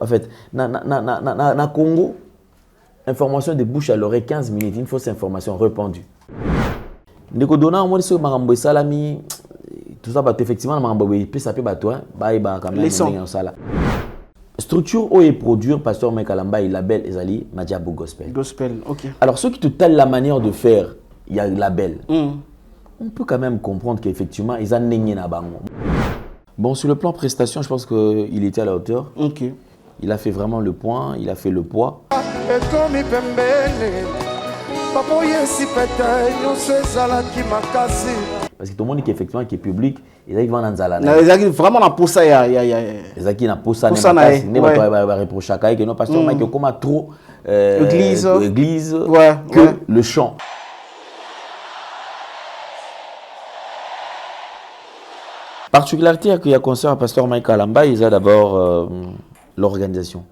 En fait, na Congo, information de bouche à l'oreille, 15 minutes, une fausse information répandue. Ndeko dona moi ce marambo salami tout ça bah effectivement marambo peut ça peut battre bah quand même ça structure où est produire pasteur Mike Kalamba et label Ezali Madiabou Gospel. Gospel, OK. Alors ceux qui te tellent la manière de faire, il y a le label. On peut quand même comprendre qu'effectivement ils ont n'engé na bango. Bon, sur le plan prestation, je pense qu'il était à la hauteur. OK. Il a fait vraiment le point, il a fait le poids. Parce que tout le monde qui effectivement qui est public, ils vont dans Zala. Ils vraiment na posa ya ils qui na posa ne va reprocher que non pasteur Mike comme trop église que le chant. Particularité qu'il y a concernant pasteur Mike Kalamba, il a d'abord l'organisation.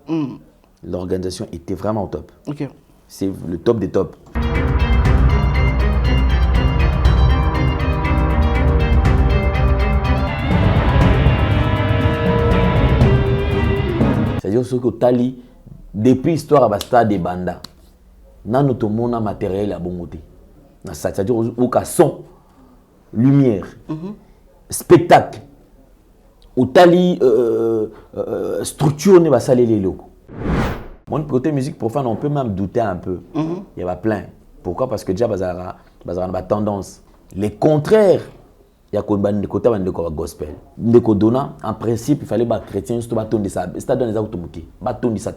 L'organisation était vraiment au top. OK. C'est le top des tops. C'est-à-dire ce que Tali, depuis l'histoire de stade de Banda, nous avons un matériel à bon côté. C'est-à-dire au cas son, lumière, spectacle, au Tali, structure ne va saler les locaux. Mon côté musique profane, on peut même douter un peu. Il y a plein. Pourquoi? Parce que déjà, il y a une tendance. Les contraires, il y a des côtés de gospel. En principe, il fallait que les chrétiens soient bâtonnés ça. C'est dans les automobiles. Bâtonnés ça.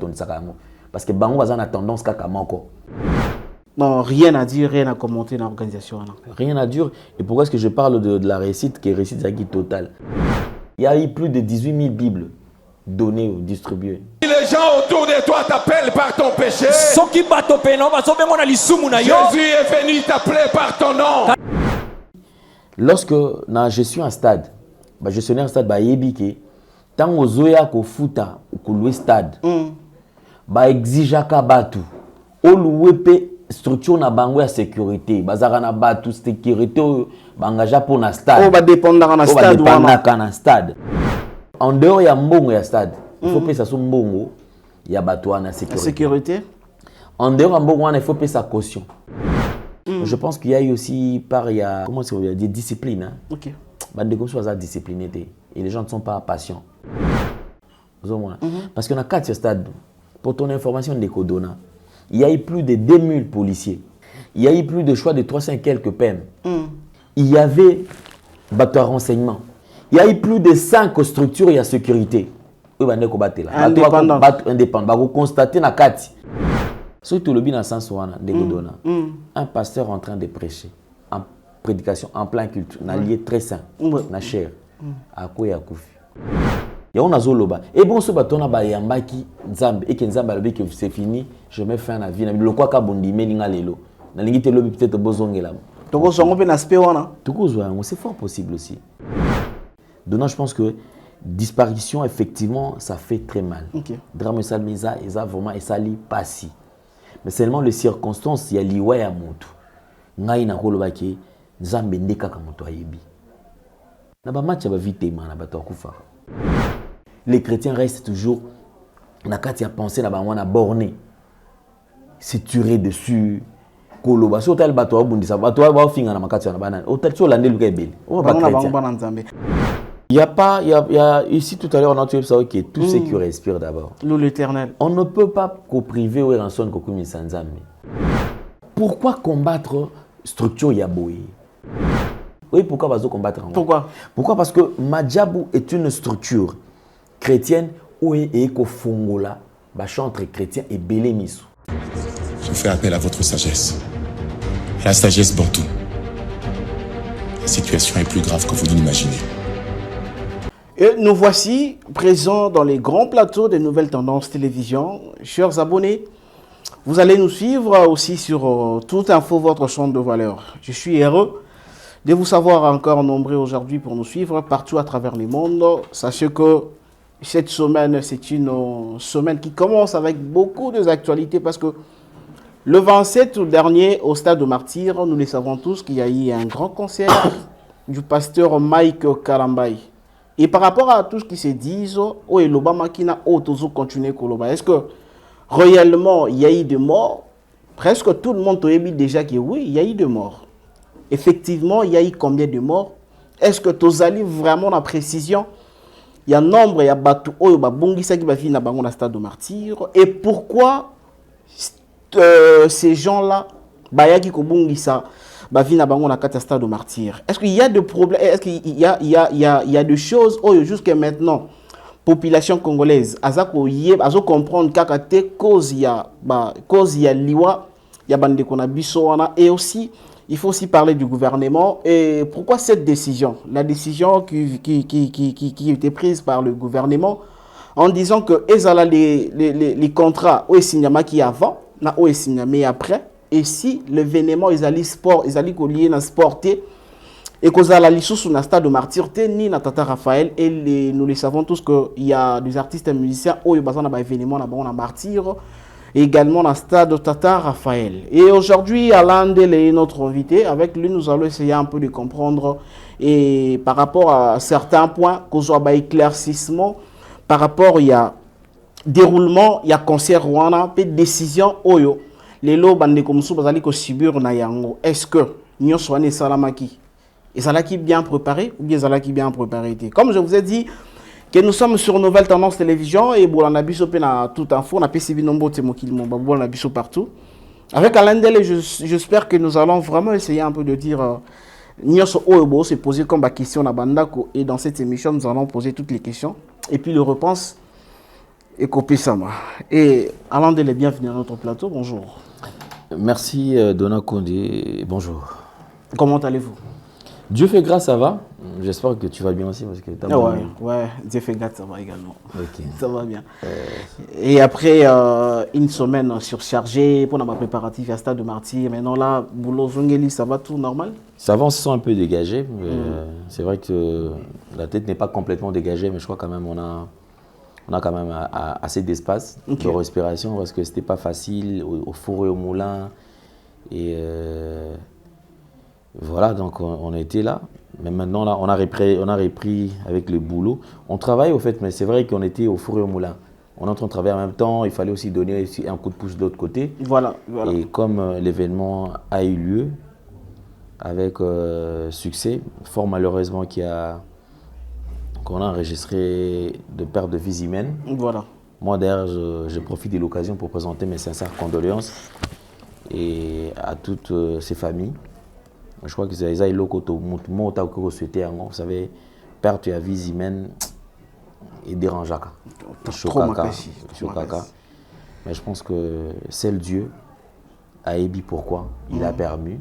Parce que bango a une tendance à manquer. Non, rien à dire, rien à commenter dans l'organisation. Rien à dire. Et pourquoi est-ce que je parle de la réussite qui est réussite totale? Il y a eu plus de 18 000 Bibles données ou distribuées. Les gens autour de toi t'appellent par ton péché. Jésus est venu t'appeler par ton nom. Lorsque je suis un stade, gestionnaire stade yebike, tant ozoya ko futa ko louer stade, exige ka batu, o louer pe structure na bango ya sécurité, bazara na batu sécurité bangaja pour na stade. On va dépendre na stade ou na stade. En dehors ya mbongo ya stade, il faut payer ça sur mbongo ya batu na sécurité. En dehors ya mbongo il faut payer sa caution. Je pense qu'il y a eu aussi des disciplines. Hein. OK. Discipliné et les gens ne sont pas patients. Parce que dans 4 stades, pour ton information de Kodona, il y a eu plus de 2000 policiers. Il y a eu plus de choix de 300 et quelques peines. Il y avait bateau à renseignement. Il y a eu plus de 5 structures et à sécurité. Indépendant. Vous constatez dans 4. Surtout le bien sens un pasteur en train de prêcher en prédication en plein culte, un lieu très saint, na cher, à quoi ya koufi. Ya on a zoloba. Et bon ce bateau na ba yambaki nzambe et que nzambe alobi que c'est fini, je mets fin à la vie. Le quoi ka bondi melinga lelo. Na lingi te lobi peut-être bozongela. Toko zongo pe na aspect wana. Toko zo, c'est fort possible aussi. Donc je pense que disparition effectivement ça fait très mal. Drame salmiza eza vraiment et sali passi. Mais seulement les circonstances, il y a liwa ya mutu. Ngai na koloba ke nzambe ndeka ka mutu ayebi. Na ba match ba vite na bato akufa. Les chrétiens restent toujours na kati ya penser na bango na borné. C'est turé dessus. Koloba so tel bato abundisa bato ba finga na makati na banane. O tel so lande luka ebele. O ba chrétien. Il y a ici tout à l'heure on a trouvé ça que tout ce qui respire d'abord. L'éternel. On ne peut pas priver ou rançon kokumi sanzame. Pourquoi combattre structure yaboé? Oui, pourquoi vas-tu combattre? Pourquoi? Parce que Madiabou est une structure chrétienne où est Fongola, entre chrétiens et Bélémisou. Je fais appel à votre sagesse. La sagesse bantou. La situation est plus grave que vous ne l'imaginez. Et nous voici présents dans les grands plateaux des Nouvelles Tendances Télévision. Chers abonnés, vous allez nous suivre aussi sur Toute Info, votre chaîne de valeur. Je suis heureux de vous savoir encore nombreux aujourd'hui pour nous suivre partout à travers le monde. Sachez que cette semaine, c'est une semaine qui commence avec beaucoup d'actualités parce que le 27 dernier, au stade de Martyr, nous le savons tous qu'il y a eu un grand concert du pasteur Mike Kalamba. Et par rapport à tout ce qui se dit, oh, et l'Obama qui n'a toujours continué Koloba, est-ce que réellement il y a eu des morts? Presque tout le monde a dit déjà que oui, il y a eu des morts. Effectivement, il y a eu combien de morts? Est-ce que tu as vraiment la précision? Il y a un nombre, il y a Batu, oh, Bongisa qui va finir dans le stade de martyr. Et pourquoi ces gens-là, Bayaki Kobongisa, va finir dans le stade de martyr? Est-ce qu'il y a des problèmes? Est-ce qu'il y a des choses, oh, jusqu'à maintenant, population congolaise, azo comprendre qu'à cause il y a liwa, il y a bande qu'on a bisoana, et aussi il faut aussi parler du gouvernement. Et pourquoi cette décision? La décision qui a été prise par le gouvernement en disant que les contrats où signé qui avant, na où signé après, et si l'événement ils allaient sport, ils allaient lié na sporté. Et que la licence sur le stade de martyr, ni na Tata Raphaël, et nous le savons tous qu'il y a des artistes et musiciens où il y a un événement na martyr, et également dans le stade de Tata Raphaël. Et aujourd'hui, Alain Ndele est notre invité. Avec lui, nous allons essayer un peu de comprendre et par rapport à certains points, qu'on soit éclaircissement, par rapport il y a déroulement, il y a concert Rwanda, puis décision Oyo. Les lots bande comme ça, bazali ko subir na yango. Est-ce que nous sommes salamaki? Et ça là qui bien préparé ou bien ça là qui bien préparé? Comme je vous ai dit que nous sommes sur Nouvelle Tendance Télévision et bon on a biso na tout info, on a PCB nombre on a biso partout. Avec Alain Ndele, j'espère que nous allons vraiment essayer un peu de dire Nyoso Oyobo se poser comme question à Bandako, et dans cette émission nous allons poser toutes les questions et puis le réponse est copié sama. Et Alain Ndele, bienvenue à notre plateau. Bonjour. Merci Dona Condé, bonjour. Comment allez-vous? Dieu fait grâce, ça va. J'espère que tu vas bien aussi parce que t'as ouais, Dieu fait grâce, ça va également. Okay. Ça va bien. Et après une semaine surchargée pour ma préparatif à Stade de Martyr, maintenant là, boulot Zongeli, ça va tout normal? Ça va, on se sent un peu dégagé. C'est vrai que la tête n'est pas complètement dégagée, mais je crois quand même on a quand même assez d'espace de respiration parce que c'était pas facile au four et au moulin. Et voilà, donc on a été là. Mais maintenant, là, on a repris avec le boulot. On travaille au fait, mais c'est vrai qu'on était au four et au moulin. On est en train de travailler en même temps, il fallait aussi donner un coup de pouce de l'autre côté. Voilà. Et comme l'événement a eu lieu avec succès, fort malheureusement qu'on a enregistré de perte de vies humaines. Voilà. Moi d'ailleurs, je profite de l'occasion pour présenter mes sincères condoléances et à toutes ces familles. Je crois que c'est le côté vous savez, perte de vie humaine et dérangeant. Mais je pense que seul Dieu a ébi pourquoi il a permis.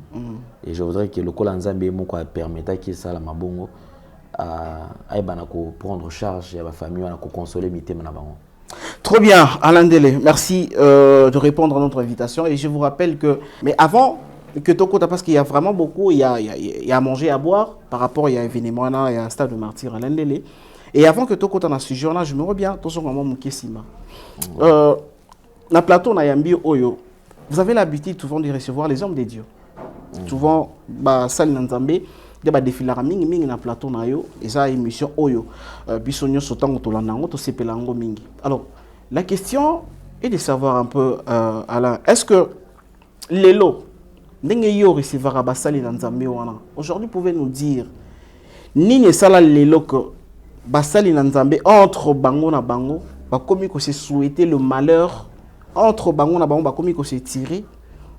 Et je voudrais que le Kolanzambe a permis que ça la mabongo à prendre charge de la famille, à consoler mes thèmes. Trop bien, Alain Ndele, merci de répondre à notre invitation. Et je vous rappelle que, mais avant que Tokota, parce qu'il y a vraiment beaucoup, il y a à manger, à boire, par rapport, il y a un événement, il y a un stade de martyr, Alain Ndele. Et avant que Tokota dans ce jour-là, je me reviens, tout son maman Moukessima. Na plateau, na Yambi Oyo, vous avez l'habitude souvent de recevoir les hommes de Dieu. Souvent, Sali Nanzambe, il y a des défilés mingi na plateau na yo, et ça émission Oyo, bisonyo sotango tolanango, to sepelango mingi. Alors, la question est de savoir un peu, Alain, est-ce que les lots, aujourd'hui, vous pouvez nous dire, ni sala lelo que basali nanzambe entre bango na bango, ba komi ko se souhaiter le malheur entre bango na bango, ba komi ko se tirer.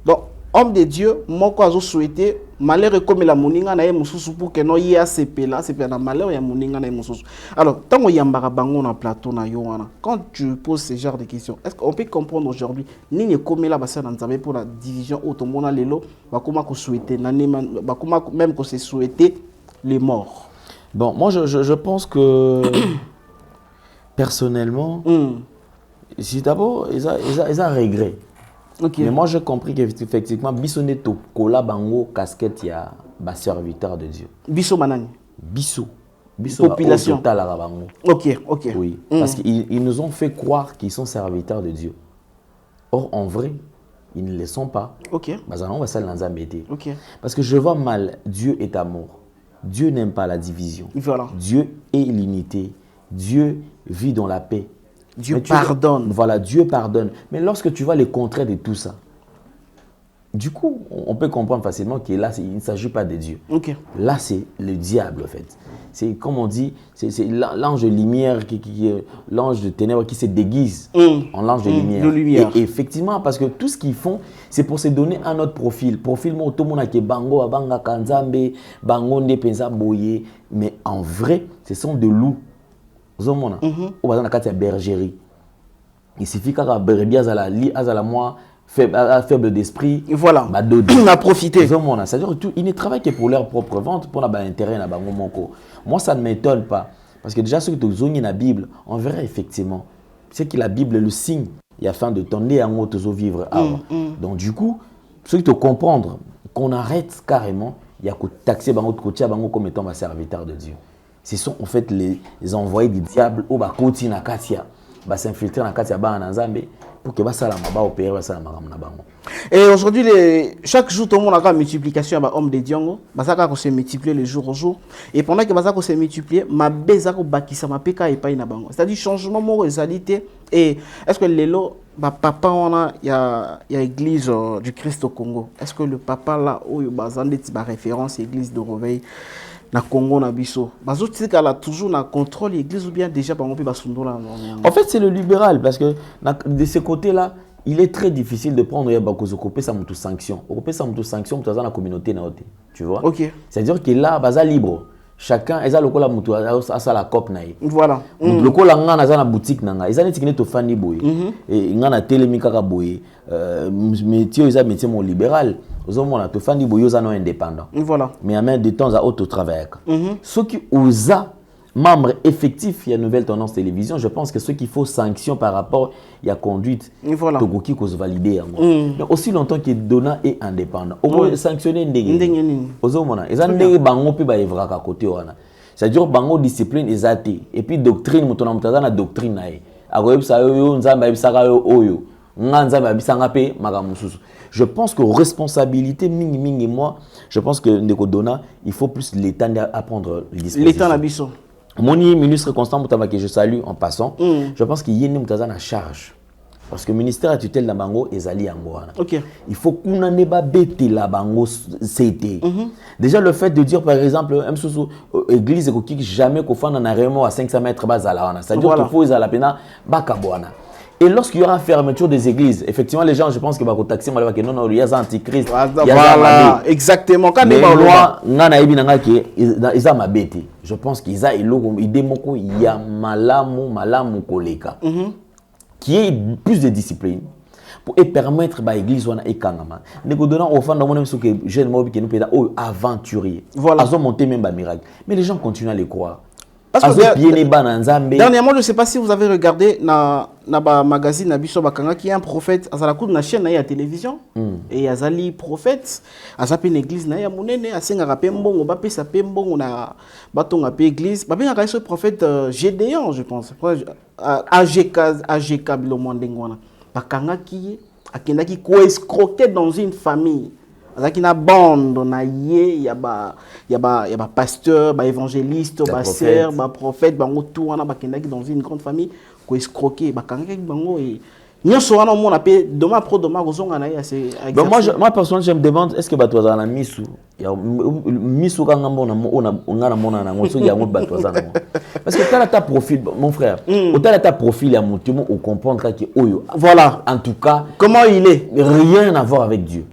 Donc, homme de Dieu, moi quoi zo souhaiter malheur comme la moninga na ye mususu pour que no ye ACP là, c'est pas malheur ya moninga na ye mususu. Alors, tant y ambara bango na plateau na yo wana, quand tu poses ce genre de questions, est-ce qu'on peut comprendre aujourd'hui ni ne comme la bassin nanzambe pour la division automona lelo, ba koma ko souhaiter ba koma même ko se souhaiter les morts? Bon, moi je pense que personnellement, si d'abord ils ont regret. Mais moi j'ai compris qu'effectivement, Bissoneto, Kola Bango, casquette, il y a un serviteur de Dieu. Bisso Manani. Bisso. Population. Ok. Oui, parce qu'ils nous ont fait croire qu'ils sont serviteurs de Dieu. Or, en vrai, ils ne le sont pas. Ok. Parce que je vois mal, Dieu est amour. Dieu n'aime pas la division. Voilà. Dieu est l'unité. Dieu vit dans la paix. Dieu pardonne. Voilà, Dieu pardonne. Mais lorsque tu vois les contraires de tout ça, du coup, on peut comprendre facilement que là, il ne s'agit pas de Dieu. Ok. Là, c'est le diable, en fait. C'est comme on dit, c'est l'ange de lumière, l'ange de ténèbres qui se déguise en l'ange de lumière. Et effectivement, parce que tout ce qu'ils font, c'est pour se donner un autre profil. Profil, tout le monde a bango, abanga kanzambe, bango nde penza boye. Mais en vrai, ce sont des loups. Vous avez dans la bergerie. Il suffit qu'à la brebis, à la moi, faible d'esprit, voilà, on a profité. C'est-à-dire qu'ils ne travaillent que pour leur propre vente, pour l'intérêt. Moi, ça ne m'étonne pas. Parce que déjà, ceux qui ont la Bible, on verra effectivement. C'est que la Bible est le signe. Il y a fin de temps, et en autre vivre. Donc, du coup, ceux qui doivent comprendre qu'on arrête carrément, il y a que taxer comme étant un serviteur de Dieu. Ce sont en fait les envoyés du diable au Bakoti na Katia. Va s'infiltrer dans Katia Bananzambe pour que ça la opérer ça la. Et aujourd'hui chaque jour tout le monde a une multiplication à homme de Diongo, ça va se multiplier le jour au jour et pendant que ça va se multiplier ma beza ko bakisa ma peka et pas na bango. C'est-à-dire changement mo réalité et est-ce que lelo papa on a il y a église du Christ au Congo. Est-ce que le papa là où bazande ti ba référence église de réveil na Congo na biso bazotika là toujours na contrôle l'église ou bien déjà bango pe basundola. En fait c'est le libéral parce que de ce côté-là il est très difficile de prendre ya bakozo kopé ça mutu sanction. Kopé ça mutu sanction dans la communauté na oté. Tu vois? OK. C'est-à-dire que là baza libre. Chacun eza lokola mutu asa la cop na ye. Voilà. Lokola nga na za na boutique nanga. Eza neti kine to fandi boye. Et nga na telemi kaka boye. Métier eza métier mon libéral. Ozomona to fandi boye eza no indépendant. Voilà. Mais en même de temps à auto travail. Ceux qui osent membre effectif, il y a Nouvelle Tendance Télévision, je pense que ce qu'il faut sanction par rapport à la conduite, voilà. Togoki qu'on se valide. Mais aussi longtemps que Dona est indépendant. Au moins sanctionner Ndenge. Ozomona, ils ont des bango puis ba evra ka côté wana. C'est-à-dire bango discipline ezate et puis doctrine mutona mutaza na doctrine nae. Akoyebisa yo nzamba ebisaka yo oyo. Nzamba ebisanga pe magamususu. Je pense que responsabilité mingi moi, je pense que Ndeko Dona, il faut plus l'État à prendre les dispositions. L'État na biso. Mon ministre Constant Moutaba que je salue en passant, je pense qu'il y a une Moutaza en charge. Parce que le ministère a tutelle la bango et Zali Angoana. Okay. Il faut qu'on ait pas bêté la bango c'était. Déjà le fait de dire par exemple, église qui jamais qu'on fait un arrêt à 500 mètres bas à la wana. C'est-à-dire qu'il faut à la pena bakaboana. Et lorsqu'il y aura fermeture des églises, effectivement, les gens, je pense que va taxer, non, il y a un antichrist. Voilà, exactement. Quand les lois, je pense qu'ils ont il y a malamu koleka, qui est plus de discipline pour permettre à l'église et kangama. Nous donnons au fond de mon que jeune mob qui nous peut aventurier. Voilà. Ils ont monté même un miracle. Mais les gens continuent à les croire. Parce que dernièrement, je ne sais pas si vous avez regardé dans le magazine Nabiso Bakanga qui est un prophète, à la cour de la chaîne à la télévision, et Azali prophète, à sa église, à Mounene, à Senga Pembon, au Bapé Sapembon, à Baton à église, Babé a ce prophète Gédéon, je pense, AGK Bilomandengwana. Bakanga qui escroqué dans une famille. Il y a une bande, il y a pasteur, évangéliste, sœur, prophète, tout dans une grande famille qui escroqué, moi personnellement je me demande est-ce que batouza na misu misu kanga mbona on a mona na ngoso ya ngo batouza na parce que tala ta profil mon frère tala ta profil ya mutumo au comprendre que oyo voilà en tout cas comment il est rien à voir avec Dieu.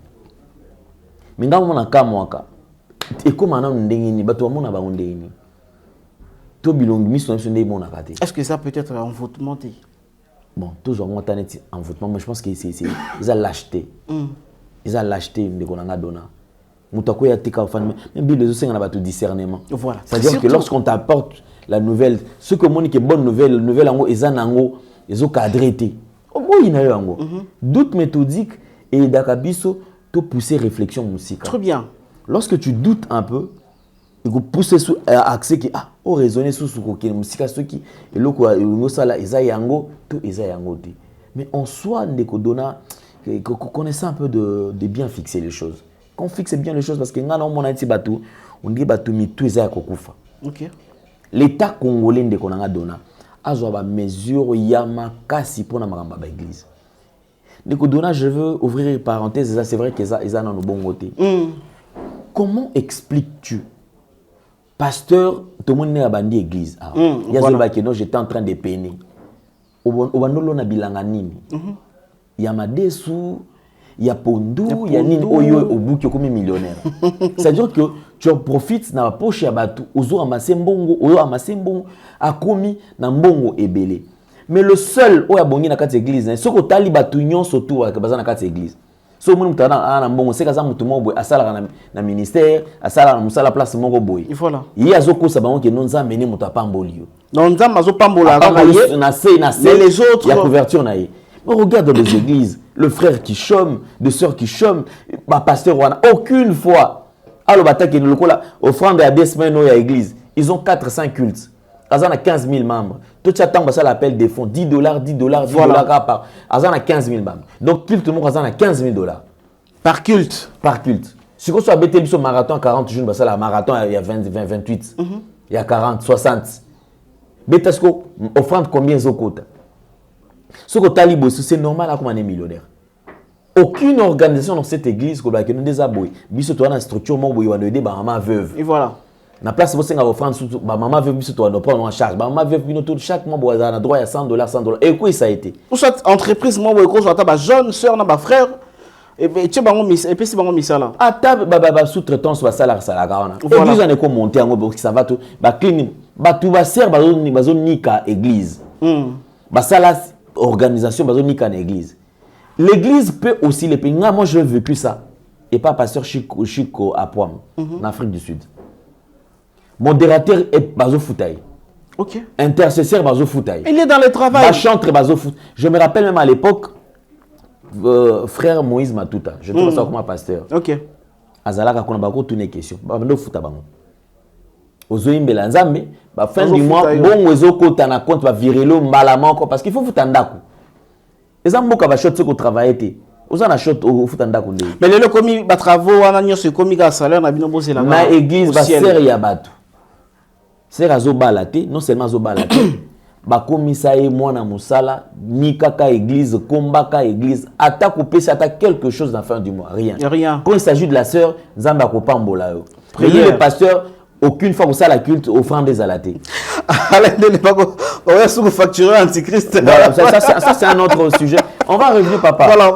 Mais dans mon cas, et comme on a ndengini, bato amona ba ndengini. To bilongi miso ndé mon akate. Est-ce que ça peut être un envoûtement? Bon, toujours on t'a dit envoûtement, mais je pense que c'est ils ont lâcheté. Ils ont lâcheté ndeko nanga dona. Mutako ya tika fan même Bible zo senga na bato discernement. Voilà. C'est-à-dire que lorsqu'on t'apporte la nouvelle, ce que moni que bonne nouvelle ango ezanango, ezo cadrété. Oh il na yo ango. Doute méthodique et dakabiso to pousser réflexion musique. Très bien. Lorsque tu doutes un peu, il faut pousser sur accès qui au raisonner sur ce que musique ce qui et le quoi il sala ezayango to ezayango. Mais en soi ndeko dona connaissant un peu de bien fixer les choses. qu'on fixe bien les choses parce que on dit bateau mitou eza kokufa. OK. L'État congolais de konanga dona a mesure yama kasi pour na makamba ba église. Donc dona je veux ouvrir une parenthèse, c'est vrai que ça ils ont bon côté. Comment expliques-tu pasteur tout le monde est abandi église ah il y a voilà. Que non j'étais en train de peiner. Obandolo na bilanga nini. Il y a madesu, il y a Pondou, il y a Nini Oyo au bout qui est comme millionnaire. C'est-à-dire que tu en profites dans la poche à Batou, ozo amassé mbongo, a commis na mbongo ebele. Mais le seul oya bongi na kati église, ce que tali Batou nyon surtout à bazana kati église. So mon mutana na mbongo c'est kaza mutu mo boy asala na ministère, asala na musala place mongo boy. Il faut là. Il y a zoko sabango que non za mené mutu pambolio. Non za mazo pambola na les autres il y a couverture na yi. On regarde dans les églises, le frère qui chôme, deux sœurs qui chôment, pasteur Wana, aucune fois. Alors, offrande à des semaines à l'église, ils ont 400 cultes. Ils ont 15 000 membres. Tout ça, ça l'appel des fonds, $10, $10, $10 par. Ils ont 15 000 membres. Donc, culte, ils ont 15 000 $. Par culte. Par culte. Si on soit bêté, sur marathon 40 jours, ça, la marathon, il y a 20, 28, il y a 40, 60. Mais est-ce qu'on offrande combien de côté? Ce que Talibo, c'est normal comme un millionnaire. Aucune organisation dans cette église qui nous désabouille. Biso toi dans la structure mon boy on aider maman veuve. Et voilà. Na place vous singa offrande surtout maman veuve biso toi doit prendre en charge. Maman veuve bino tout chaque mois boy a droit à $100 $100. Et quoi ça a été? Ou soit entreprise mon boy ko soit ta jeune sœur na ba frère et puis bango mis et puis si bango misala. Ah ta ba sous-traitance ba salaire ça la garana. Église on est comme monter en haut ça va tout ba clean ba tout ba ser ba zone nika église. Ba sala organisation bazonika en église. L'église peut aussi les pays. Moi j'ai vécu ça. Et pas pasteur Chico à Poam, en Afrique du Sud. Modérateur est bazo foutaï. OK. Intercesseur bazo foutaï. Il est dans le travail. Ba chantre bazo foutaï. Je me rappelle même à l'époque frère Moïse Matuta. Je trouve ça comme pasteur. OK. Azalaka kona bako tourner question. Ba ndo futa bango. Ozoyimbela nzambe ba fin du mois bon ozo kota na compte ba virelo malama encore parce qu'il faut futa ndako. Eza mboka ba shot ko travailler té. Oza na shot au futa ndako ndé. Mais le komi ba travaux wana nyoso komi ka salaire na bino bosé la. Na église ba ser ya bato. Ser azo balate, non seulement azo balate. Ba komisa e mwana musala ni kaka église kombaka église attaque pesa attaque quelque chose dans la fin du mois rien. Quand il s'agit de la sœur nzamba ko pambola yo. Prier le pasteur. Aucune fois que ça la culte offrande des alatés. On va se facturer antichrist. Voilà, ça c'est un autre sujet. On va revenir papa. Voilà, on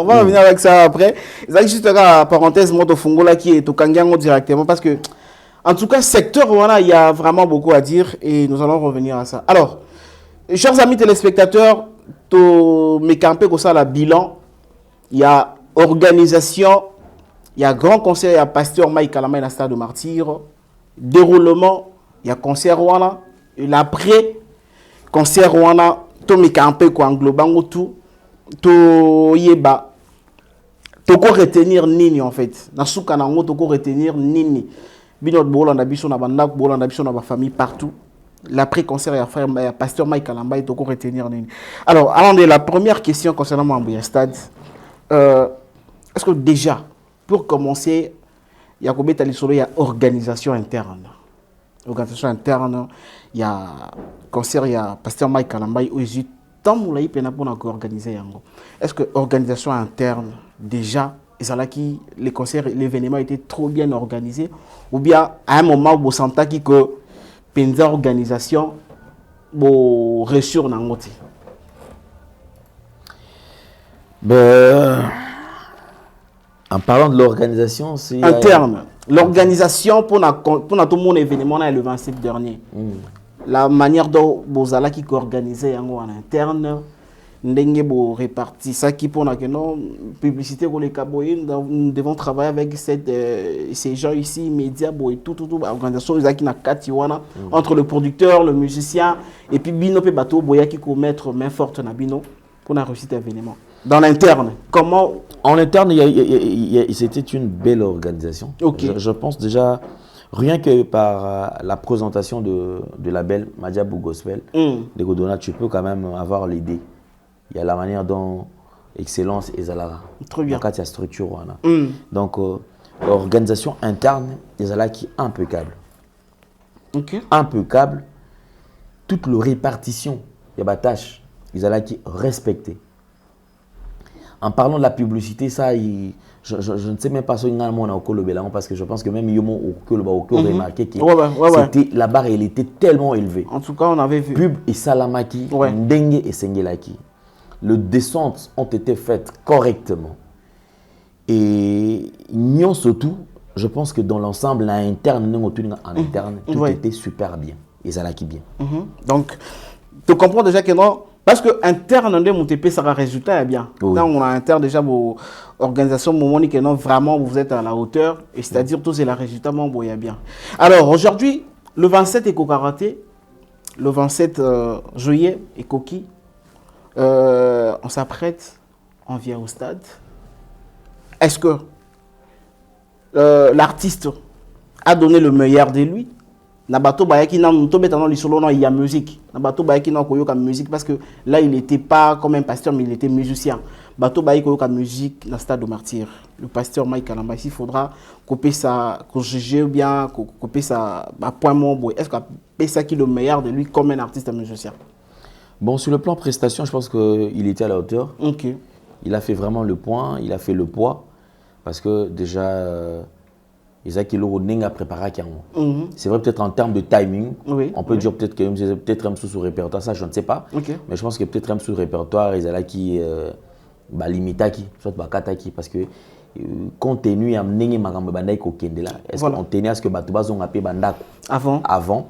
va revenir avec ça après. C'est juste une parenthèse moto fungola qui est au Kangango directement parce que en tout cas secteur voilà, il y a vraiment beaucoup à dire et nous allons revenir à ça. Alors, chers amis téléspectateurs, to me camper comme ça la bilan, il y a organisation, il y a grand conseil, il y a pasteur Mike Kalama na stade de martyr. Déroulement, il y a concert wana, et l'après concert wana, to me camper quoi englobant tout, to yeba, to ko retenir nini en fait, na souka na ngo to ko retenir nini, binot bolanda biso na bandak bolanda biso na ba famille partout. L'après concert il y a frère pasteur Mike Kalamba to ko retenir nini. Alors, avant de la première question concernant Mambouya Stade, est-ce que déjà pour commencer il y a organisation interne. Organisation interne, il y a concert, il y a pasteur Mike Kalambay, où il tant de temps pour organiser. Est-ce que organisation interne, déjà, les concerts, l'événement était trop bien organisé, ou bien à un moment où vous sentez que une organisation vous réussir dans l'autre? En parlant de l'organisation, c'est interne. L'organisation pour tout mon événement le 27 dernier. La manière dont Bozala qui organisait en interne, nous réparti ça qui pour la publicité pour les caboyens, nous devons travailler avec ces gens ici, médias, et tout organisation qui na katiwana entre le producteur, le musicien et puis bino pe bateau boya qui mettre main forte na bino pour la réussite événement. Dans l'interne, comment? En interne, c'était une belle organisation. Okay. Je pense déjà, rien que par la présentation de label Madiabou Gospel, de Godona, tu peux quand même avoir l'idée. Il y a la manière dont Excellence et Zalara. Très bien. Donc, il y a structure. Donc, L'organisation interne, ils allaient qui impeccable. Ok. Impeccable. Toute la répartition, il y a des tâches, ils allaient qui respecter. En parlant de la publicité, ça, je ne sais même pas si on a au parce que je pense que même Yomo au remarqué que la barre elle était tellement élevée. En tout cas, on avait vu. Pub et Salamaki, Ndengue et Sengelaki. Les descentes ont été faites correctement. Et non surtout, je pense que dans l'ensemble, l'interne, en interne, tout était super bien. Et Zalaki bien. Donc, tu comprends déjà que non. Parce que interne de mon TP, ça a résultat bien. Oui. Là, on a interne déjà vos organisations, moment que non, vraiment, vous êtes à la hauteur. Et c'est-à-dire, tous les résultats, mon boya bien. Alors, aujourd'hui, le 27 Eco Karaté, le 27 juillet, Eco Ki, on s'apprête, on vient au stade. Est-ce que l'artiste a donné le meilleur de lui? Nabato Bayaki il y a musique. Nabato Bayaki na musique parce que là il n'était pas comme un pasteur mais il était musicien. Bato Bayaki koyoka musique dans le stade de Martyr. Le pasteur Mike Kalamba il faudra couper ça, corriger ou bien couper ça à point mon boy. Est-ce qu'il ça qui est le meilleur de lui comme un artiste musicien? Bon, sur le plan prestation, je pense qu'il était à la hauteur. Ok. Il a fait vraiment le point, il a fait le poids parce que déjà Isaac Iloro n'a préparé C'est vrai, peut-être en termes de timing, on peut dire peut-être un sous répertoire, ça je ne sais pas. Mais je pense que peut-être un sous répertoire, ils allaient qui limitaki, soit bakataki, parce que compte tenu à mener ma gambe bandai ko kendela, est-ce qu'on tenait à ce que Batouba ont appelé bandako avant,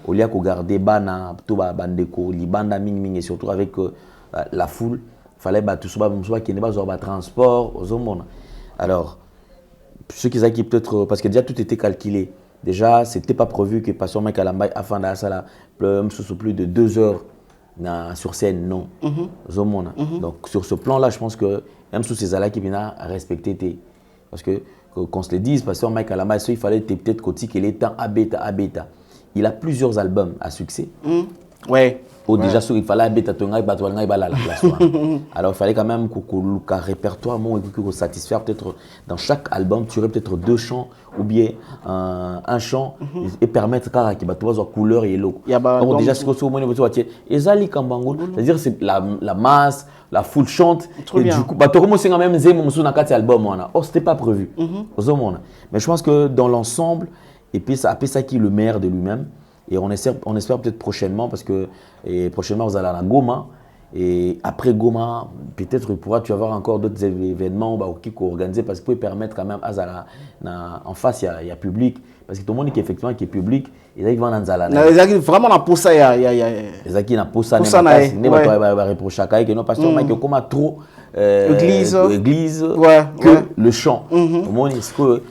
au lieu de garder bana tout bandeko, libanda ming et surtout avec la foule, fallait Batouba qui n'est pas sur transport aux hommes. Alors ceux qui ont peut-être, parce que déjà tout était calculé. Déjà, ce n'était pas prévu que Pasteur Mike Kalamba a fait plus de 2 heures sur scène, non. Donc sur ce plan-là, je pense que même sous ces alliés qui viennent à respecter, parce que qu'on se le dise, Pasteur Mike Kalamba, il fallait peut-être qu'il est temps à bêta. Il a plusieurs albums à succès. Déjà, il fallait alors il fallait quand même qu'un répertoire satisfaire peut-être dans chaque album, tu aurais peut-être 2 chants ou bien un chant et permettre qu'il y ait une couleur et l'eau. Déjà, c'est-à-dire c'est la masse, la foule chante. Et du coup, c'était pas prévu. Mais je pense que dans l'ensemble, et puis ça a ça qui est le meilleur de lui-même. Et on espère peut-être prochainement, parce que prochainement, vous allez à la Goma. Et après Goma, peut-être tu vas avoir encore d'autres événements qui sont organisés, parce que vous pouvez permettre quand même, en face, il y a public. Parce que tout le monde qui est public, ils vont dans Zala. Vraiment, on a pour ça. Ils ont pour ça. Ils ont reproché parce que comme trop l'église que le chant. Tout le monde est-ce que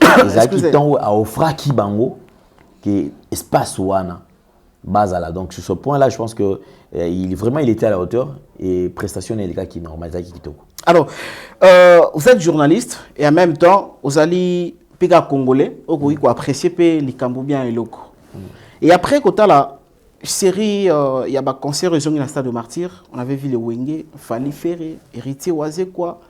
ils ont à offrir qui bango qui espace ouana basala. Donc sur ce point-là, je pense que il était à la hauteur et prestation est le gars qui est normal. Alors, vous êtes journaliste et en même temps, vous allez péga congolais, vous appréciez les Camboubiens et locaux. Et après, quand tu as la série, il y a un concert dans le stade de Martyr, on avait vu le Wenge, Fali Ferré, Héritier Oazé, quoi,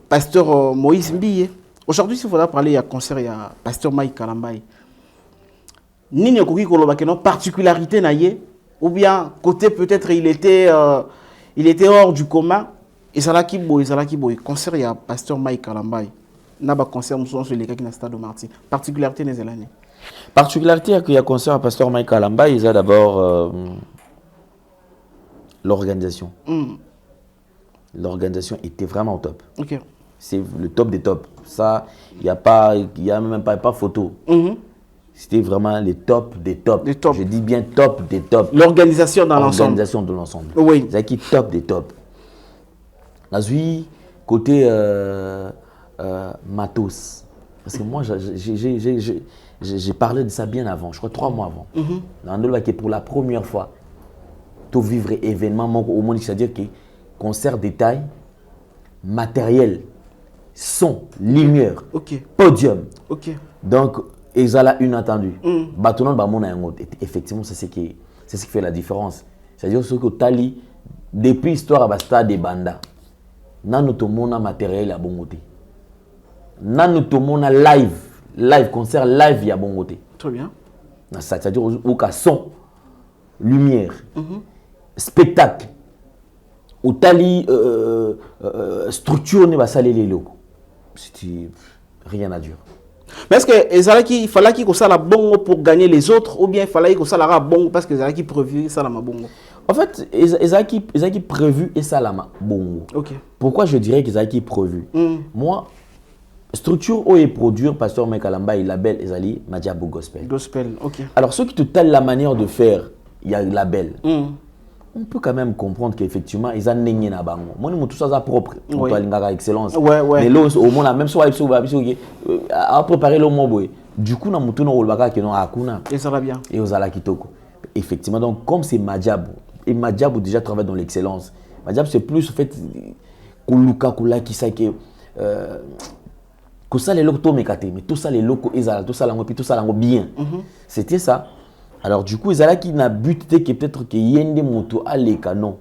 pasteur Moïse Mbiye. Aujourd'hui, s'il faudra parler, il y a un concert, il y a pasteur Mike Kalamba. Nini Koki Kolobake, non, particularité naïe, ou bien côté peut-être il était hors du commun. Et ça là qui boy, concert il y a pasteur Mike Kalamba. Naba concert nous sur les gars qui na stade de Martyr. Particularité des années. Particularité qu'il y a concert à pasteur Mike Kalamba, il y a d'abord l'organisation. L'organisation était vraiment au top. Ok. C'est le top des tops. Ça, il n'y a même pas photo. C'était vraiment le top des tops. Je dis bien top des tops. L'organisation dans l'ensemble. L'organisation de l'ensemble. Oui. C'est qui top des tops. Nazui, côté matos. Parce que moi, j'ai parlé de ça bien avant, je crois 3 mois avant. Dans pour la première fois, tout vivre événement au monde, c'est-à-dire que concert détail, matériel, son, lumière, podium. Donc, ils ont inattendu. Effectivement, c'est ce qui fait la différence. C'est-à-dire que Tali, depuis l'histoire à stade de Banda, dans notre monde matériel à bon côté. nanu tomona live concert live ya bongote. Très bien. C'est-à-dire au cas son, lumière, spectacle, au tali structure ne va saler les locaux. C'était rien à dire. Mais est-ce qu'il fallait qu'il y ait la bongo pour gagner les autres ou bien il fallait qu'il y ait la bongo parce que il y prévu ça la bongo? En fait, ils ont prévu et ça la bongo. Ok. Pourquoi je dirais qu'ils ont prévu? Moi, structure où est produire Pasteur Mike Kalamba et label Ezali Madiabou Gospel. Gospel, ok. Alors ceux qui te tellent la manière de faire, il y a le label. On peut quand même comprendre qu'effectivement ils ont n'engé na bango. Moi tout ça c'est propre. On doit l'ingara excellence. Ouais. Mais là au moins même soit à préparer le mot. Du coup na mutu no olbaka que non akuna. Et ça va bien. Et aux ala kitoko. Effectivement donc comme c'est Madiabou et Madiabou déjà travaille dans l'excellence. Madiabou c'est plus en fait kuluka kula qui ça que ça les locaux mekate mais tout ça les locaux ezala tout ça lango puis tout ça lango bien. C'était ça. Alors du coup, Ezala qui n'a buté que peut-être qu'il y ait des motos à l'écanon.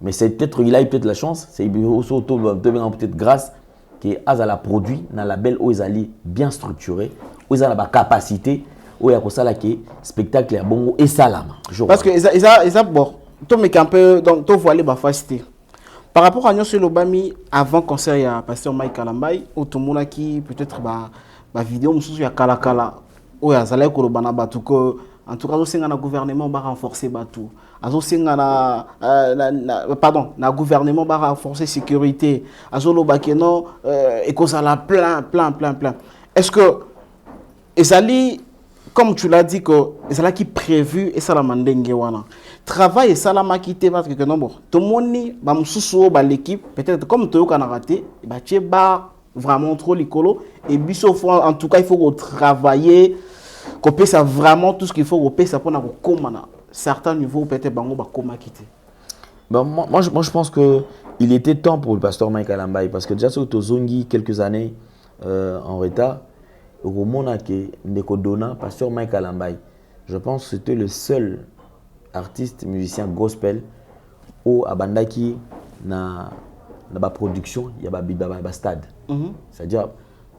Mais c'est peut-être il a eu peut-être la chance, c'est peut-être grâce que Azala produit dans la belle Ezali bien structuré, où Ezala la capacité, où il y a ça là qui spectacle à bongo et salama. Parce que Ezala bon, toi mais un peu donc toi voilé ba facilité. Par rapport à nous sur l'Obami avant concert il y a Pasteur Mike Kalamba ou tout le monde qui peut-être ba vidéo mususu ya kala où Ezala ko lobana batu ko en tout cas, le gouvernement va renforcer tout. Le gouvernement va renforcer la sécurité. Et qu'on a plein. Est-ce que Ezali, comme tu l'as dit, que Ezali qui prévu et ça la mandenge wana. Travail et ça la makité parce que non bon. Tout le monde va me l'équipe. Peut-être comme tu as raté, bah vraiment trop l'écolo. Et en tout cas, il faut travailler. Copier ça vraiment tout ce qu'il faut copier ça pour certains niveaux peut-être bango ba koma quitter. Moi je pense que il était temps pour le pasteur Mike Kalamba parce que déjà sur Tozongi quelques années en retard au moment que Ndeko Dona pasteur Mike Kalamba je pense que c'était le seul artiste musicien gospel au abandaki na ba production il y a ba stade. C'est-à-dire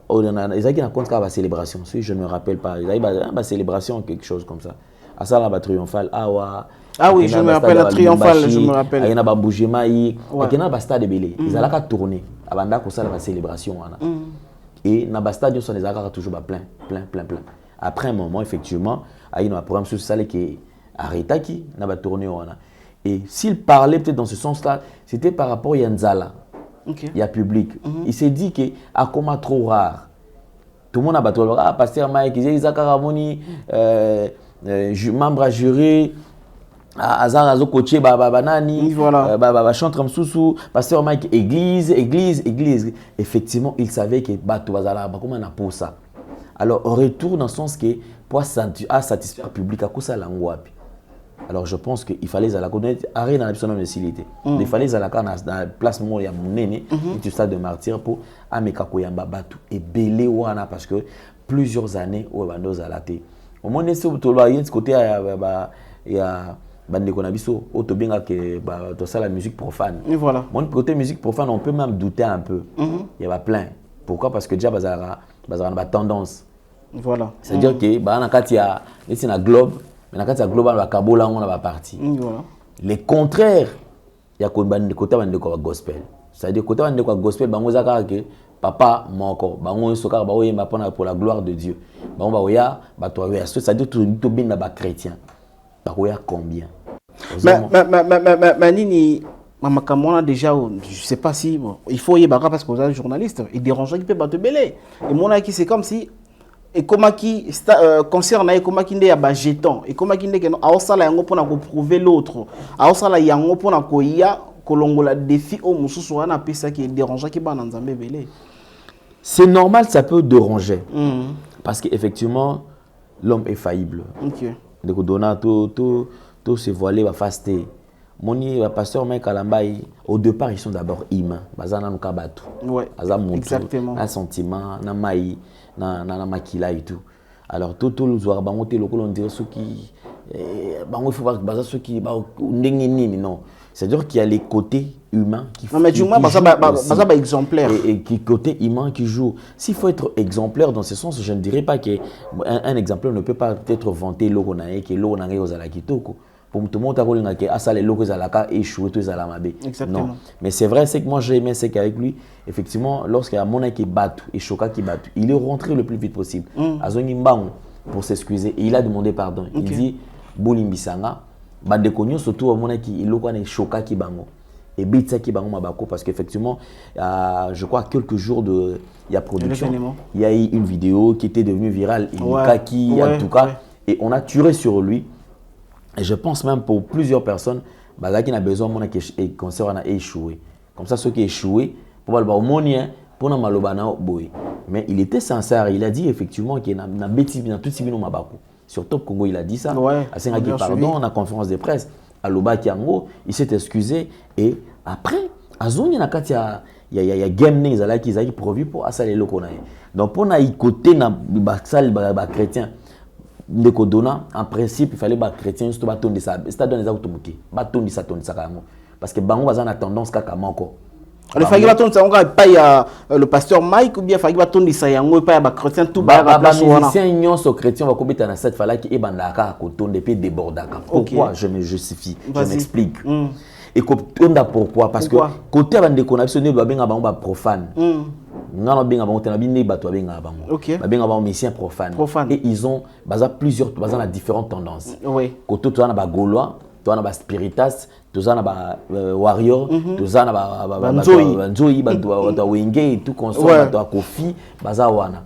ils ont compte qu'à la célébration, si je ne me rappelle pas, ils ont une célébration quelque chose comme ça. À ça la triomphale, ah oui, je me rappelle la triomphale, je me rappelle. Il y a un bougement, il y a un stade de Belé. Ils ont tourné avant de ça la célébration. Et dans le stade, ils ont toujours plein. Après un moment, effectivement, il y a un programme sur ça qui est arrêté qui n'a tourné. Et s'il parlait peut-être dans ce sens-là, c'était par rapport à Yanzala. Okay. Il y a public. Il s'est dit que à comment trop rare. Tout le monde a battu. Ah, pasteur Mike, Isaac Ramoni, membre à jury, Azar Azo Koché, Banani, chantre Msoussou, pasteur Mike, église. Effectivement, il savait que Bato Bazala, comment on a pour ça. Alors, retour dans le sens que pour satisfaire le public, à quoi ça l'angoisse. Alors je pense qu'il fallait la connaître arrêter dans la même facilité. Il fallait la dans la place où il y a mon néné, du stade de martyr pour ameka koyamba batu et belé wana parce que plusieurs années au bandos à la té. Au moins c'est au tolo ce côté il y a bande konabiso autobenga que to ça la musique profane. Et voilà. Mon côté musique profane on peut même douter un peu. Il y a plein. Pourquoi? Parce que déjà bazara na tendance. Voilà. C'est-à-dire que na katia ici na globe mais dans le global, on a parti. Les contraires, il y a côté de gospel. C'est-à-dire côté de gospel, que papa moko, pour la gloire de Dieu. C'est-à-dire que tout bien chrétien. Combien? Mais Nini, déjà, je ne sais pas si il faut y parce que vous êtes journaliste, il dérange qui peut battre belé. Et mon qui c'est comme si et comment qui concerne et comment qui n'est pas jeton et comment qui n'est que a osala yango pour prouver l'autre a osala yango pour na koya kolongola défi au mususu wana pesa qui dérange qui ba na nzambe belé. C'est normal, ça peut déranger parce qu'effectivement l'homme est faillible. OK. Donc donna tout se voiler va faster. Moni va pasteur Mike Kalamba au départ ils sont d'abord humains bazana no kabatu. Ouais. Exactement. Un sentiment na mai na makila et tout. Alors tout le soir bango te lokolo on dirait ceux qui bango il faut pas baza ceux qui ba ndenge nini non. C'est-à-dire qu'il y a les côtés humains qui Non, mais du moins, ça va exemplaire. Et qui côté humain qui joue. S'il faut être exemplaire dans ce sens, je ne dirais pas qu'un exemplaire ne peut pas être vanté l'ogonae, que l'ogonae aux alakitoko. Pour tout le monde, que asale loko zalaka échoué tous à la mabe. Exactement. Non. Mais c'est vrai, c'est que moi j'ai aimé, c'est qu'avec lui, effectivement, lorsqu'il y a Mona qui bat et Choka qui bat, il est rentré le plus vite possible. Azongi Mbango pour s'excuser et il a demandé pardon. Il dit Bolimbisanga. Bande konyo surtout Mona qui il a Choka qui bango et Bitsa qui bango mabako parce qu'effectivement je crois quelques jours de il y a production, il y a eu une vidéo qui était devenue virale, en tout cas, et on a tiré sur lui. Et je pense même pour plusieurs personnes, qui n'a besoin de concert a échoué. Comme ça, ceux qui échoué, pour le monien, pour le malobana boy. Mais il était sincère. Il a dit effectivement qu'il n'a bêtise dans tout ce qui mabako. Sur Top Congo, il a dit ça. À Sengaki, pardon, on a conférence de presse. À Loba Kiango, il s'est excusé. Et après, à Zone, il y a game qui est prévu pour Asale Lokonae. Donc, pour na côté na chrétien. En principe, il fallait que les chrétiens soient bâtonnés ça. C'est-à-dire que les automobiles bâtonnés ça. Parce que Bango a tendance à manquer. Il fallait que le pasteur Mike ou bien il fallait que ça yango pas les chrétiens tout bas la place là. Si un chrétien va commettre dans cette fallait qu'il bandaka coton depuis débordaka. Pourquoi je me justifie, je m'explique. Et pourquoi parce que côté avant de connaître doit bien avoir profane. Ngana benga bango tena binde bato benga bango benga bango messien profane et ils ont plusieurs la différentes tendances côté toi na ba gaulois toi na ba spiritas toi na ba warrior toi na ba nzoi ba wenge et tout consort ba kofi baza wana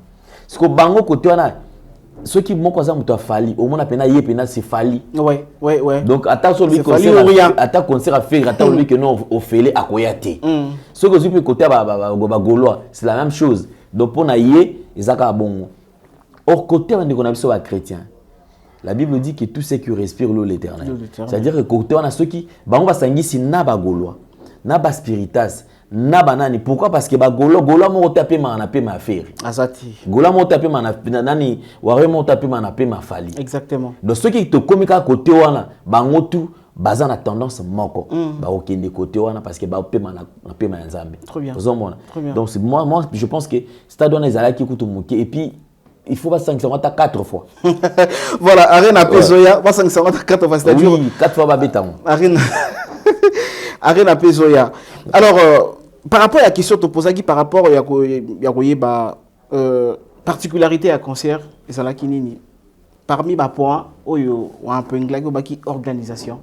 siko bango côté wana ceux qui m'ont causé muto fali au moins pena yé pena c'est fali donc attends sur lui concert à faire attends lui que non au félé à koyate ceux que du côté ba gaulois c'est la même chose donc pour na yé ezaka bon or côté on est sur les chrétiens la Bible dit que tout ce qui respire l'eau l'éternel c'est-à-dire que côté on a ceux qui bango ba sangisi na ba gaulois na ba spiritas na banani pourquoi parce que ba golo mo tapé ma faire azati golo mo tapé ma nani ware mo tapé ma fali exactement donc ceux qui te komika côté wana bango tout baza na tendance moko ba okende côté wana parce que ba pema na nzambe très bien donc moi je pense que stade wana ezala ki kutu muke et puis il faut pas sanctionner 4 fois. Voilà, Arena Pezoya, pas sanctionner 4 fois, c'est-à-dire 4 fois babétam. Arena Pezoya. Alors par rapport à la question que tu poses, par rapport à la particularité à concert, parmi les points, il y a un peu une organisation.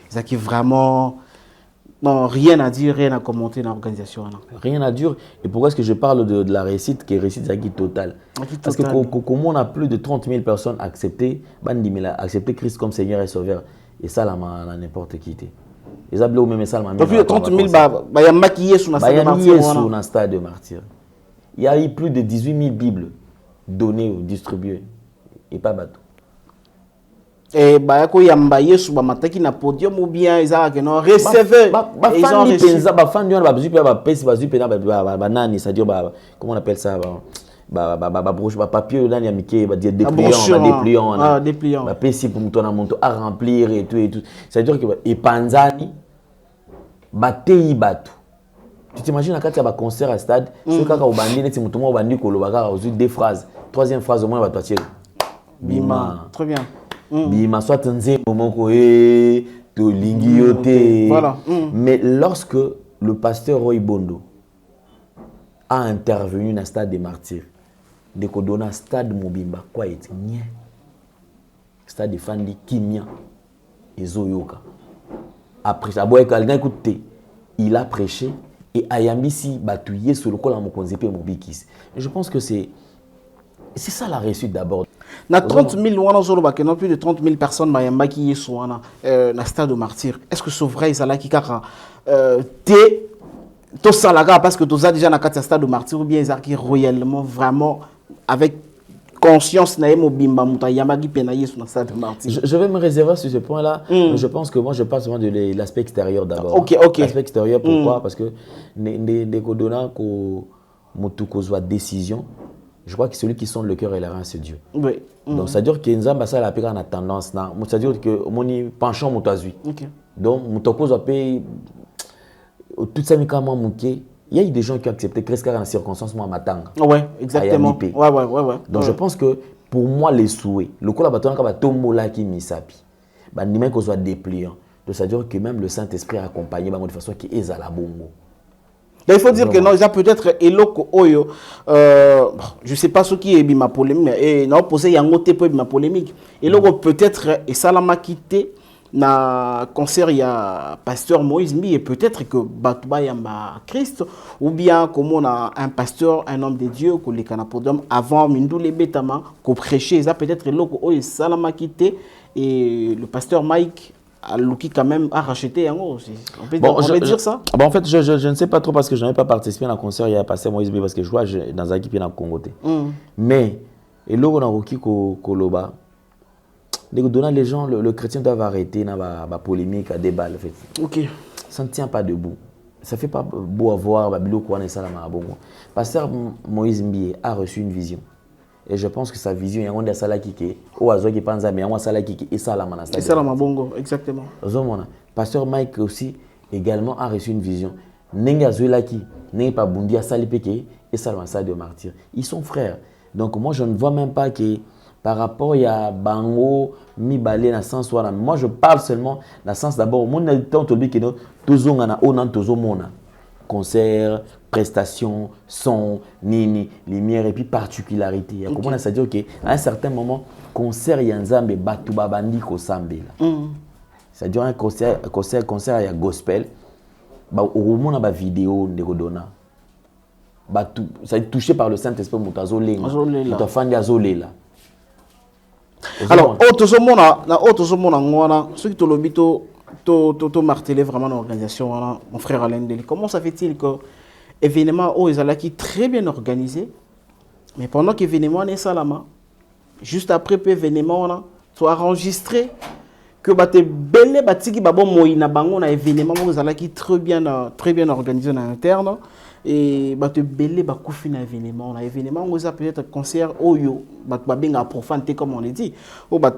C'est vraiment non, rien à dire, rien à commenter dans l'organisation. Rien à dire. Et pourquoi est-ce que je parle de la réussite qui est réussite totale? Parce que comme on a plus de 30 000 personnes acceptées Christ comme Seigneur et Sauveur. Et ça, là, n'importe qui. Ils ont oublié même ça. Donc plus de 30 000, il y a maquillé sur un stade de martyr. Il y a eu plus de 18 000 Bibles données ou distribuées. Et pas bateau. Et il y a mbaye sur mataki na podium ou bien ils ont non receveur ils ont reçu c'est-à-dire comment on appelle ça papier là il y a miké dépliant PC pour monto à remplir et tout c'est-à-dire que et panzani batei batu tu t'imagines quand il y a un concert à stade ce kaka obandi neti muto mo obandi ko lobaka aux deux phrases troisième phrase au moins batatu bima très bien. Bima soit nze momoko e to lingi yote. Voilà. Mais lorsque le pasteur Roy Bondo a intervenu dans le stade des martyrs, de Kodona stade Mobimba quoi est nie. Stade de Fandi Kimia et Zoyoka. Après ça boy quelqu'un écouté, il a prêché et ayambisi batouillé sur le col à Mokonzepe Mobikis. Je pense que c'est ça la réussite d'abord. Na 30 000 non plus de 30 000 personnes qui sont dans le stade de martyr. Est-ce que c'est vrai ça là qui kaka tout ça là parce que tu as déjà dans le stade de martyr ou bien ils qui réellement vraiment avec conscience na mobimba muta yamagi penaye sur le stade de martyr. Je vais me réserver sur ce point là, mais je pense que moi je parle souvent de l'aspect extérieur d'abord. OK. L'aspect extérieur pourquoi parce que des kodona ko mutuko soit décision. Je crois que celui qui sonde le cœur et la rein, c'est Dieu. Oui. Donc, ça veut dire que Nzamba, ça a tendance. C'est-à-dire que mon penchant mon tazui. Donc, Moutoko Zopé, tout ça, mais comment il y a eu des gens qui ont accepté presque dans les circonstances, moi, Matanga. Ouais, exactement. Ouais. Donc, je pense que pour moi, les souhaits, le coup, là, on a Tomola qui misapi. Bah, ni même qu'on soit dépliant. Donc, c'est-à-dire que même le Saint-Esprit a accompagné de façon qui est à la bongo. Il faut dire que non, il y a peut-être Eloko Oyo, je ne sais pas ce qui est ma polémique, mais non, posé il y a un autre peu ma polémique. Eloko peut-être et Salama quitté na concert il y a pasteur Moïse Mi et peut-être que Batouba Yamba Christ ou bien comme on a un pasteur, un homme de Dieu que les canapodum avant Mindou les Betama qu'on prêchait, ça peut-être Eloko Oyo Salama quitté et le pasteur Mike Luki quand même a racheté un gros. On peut dire ça. Bon, en fait, je ne sais pas trop parce que je n'avais pas participé à un concert. Il y a passé Moïse B parce que je jouais dans une équipe dans le Congo. Mais, et là, on a Roki Koloba. Les gens, le chrétien doit arrêter la polémique, à débat. En fait. Ok. Ça ne tient pas debout. Ça ne fait pas beau avoir Babilo Kouane et Salama Bongo. Pasteur Moïse Mbie a reçu une vision. Et je pense que sa vision, il y a un salaki qui au hasard qui pense à mais il y a un salaki qui est salama na stade. Et salama bongo, exactement. Pasteur Mike aussi également a reçu une vision. Nenga Zuelaki, n'est pas Bundi à Salipeke et salama stade de martyr. Ils sont frères. Donc moi je ne vois même pas que par rapport à Bango, Mibale dans le sens où moi je parle seulement dans le sens d'abord mon temps tobi que tous on a onan tous mona. Concert, prestations, son, nini, lumière et puis particularité. Okay. Comment ça dit qu'à un certain moment, concert il y a un zambe batuba bandi ko sambe là. C'est-à-dire un concert il y a gospel. Bah au moment on a vidéo de Godona. Bah tout ça est touché par le Saint-Esprit mutazo lenga. Muta fandi azole là. Alors autre mona ngwana ce qui te lobito to marteler vraiment l'organisation voilà mon frère Alain Deli. Comment ça fait-il que événement où ils allaient qui très bien organisé mais pendant que l'événement est salama juste après peu événement là soit enregistré que baté belé batiki babo moina bango na événement où ils allaient qui très bien organisé en interne et baté belé ba koufi na événement où ils a peut-être concert oyo ba benga profanité comme on le dit ou ba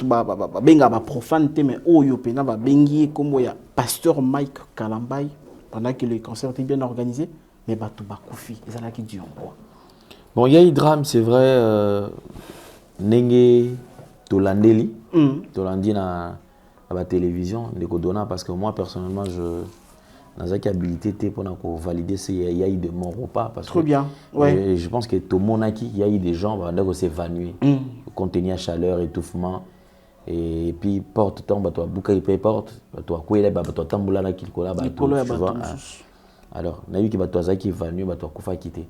benga ba profanité mais oyo pena ba bengi comme ya pasteur Mike Kalambay pendant que le concert était bien organisé mais ba koufi ils allaient qui dit quoi. Bon, il y a eu drame, c'est vrai, Nenge Tolandeli, Tolandi na la télévision, de Kodona, parce que moi, personnellement, je n'ai pas habilité pour valider s'il y a eu des morts ou pas. Parce Très que, bien, ouais. Je pense que tout le monde a il y a eu des gens qui s'est évanouis, compte tenu de chaleur, étouffement. Et puis, porte, tu as bouquet, porte, tu as coué, tu as tamboula, tu as alors, on a vu que tu as évanoui, tu as koufa quitté.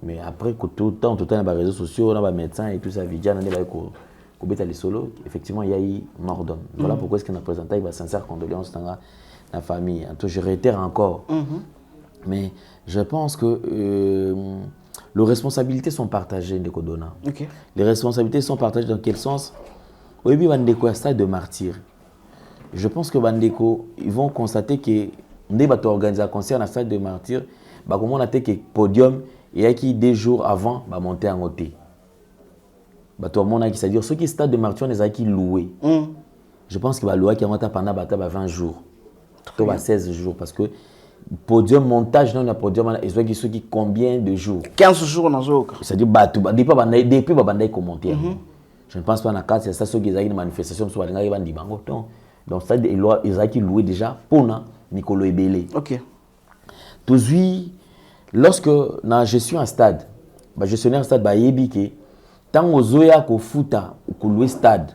Mais après, tout le temps, les réseaux sociaux, les médecins et tout ça, les solos, effectivement, il y a eu mort d'homme. Voilà pourquoi est-ce qu'on a présenté une sincère condoléance dans la famille. Je réitère encore. Mais je pense que les responsabilités sont partagées de Kodona. Okay. Les responsabilités sont partagées dans quel sens? Au début, Bandeko a un stade de martyr. Je pense que Bandeko, ils vont constater que dès que tu organises un concert dans un stade de martyr, comme on a dit que podium, il y a qui des jours avant monter en côté. C'est-à-dire ceux qui stade de martyr, on les a qui loués. Je pense que la loi qui a monté pendant 20 jours. 16 jours parce que podium montage dans le podium ils ont qui combien de jours 15 jours dans le c'est-à-dire depuis babanda commenter je ne pense pas dans cas c'est ça ceux qui ont une manifestation sur les gens qui bango donc ça ils ont qui loué déjà pour Nicolo Ebele. OK. Toujours lorsque na gestion un stade gestionnaire stade yebiki tant ozoya ko futa ko louer stade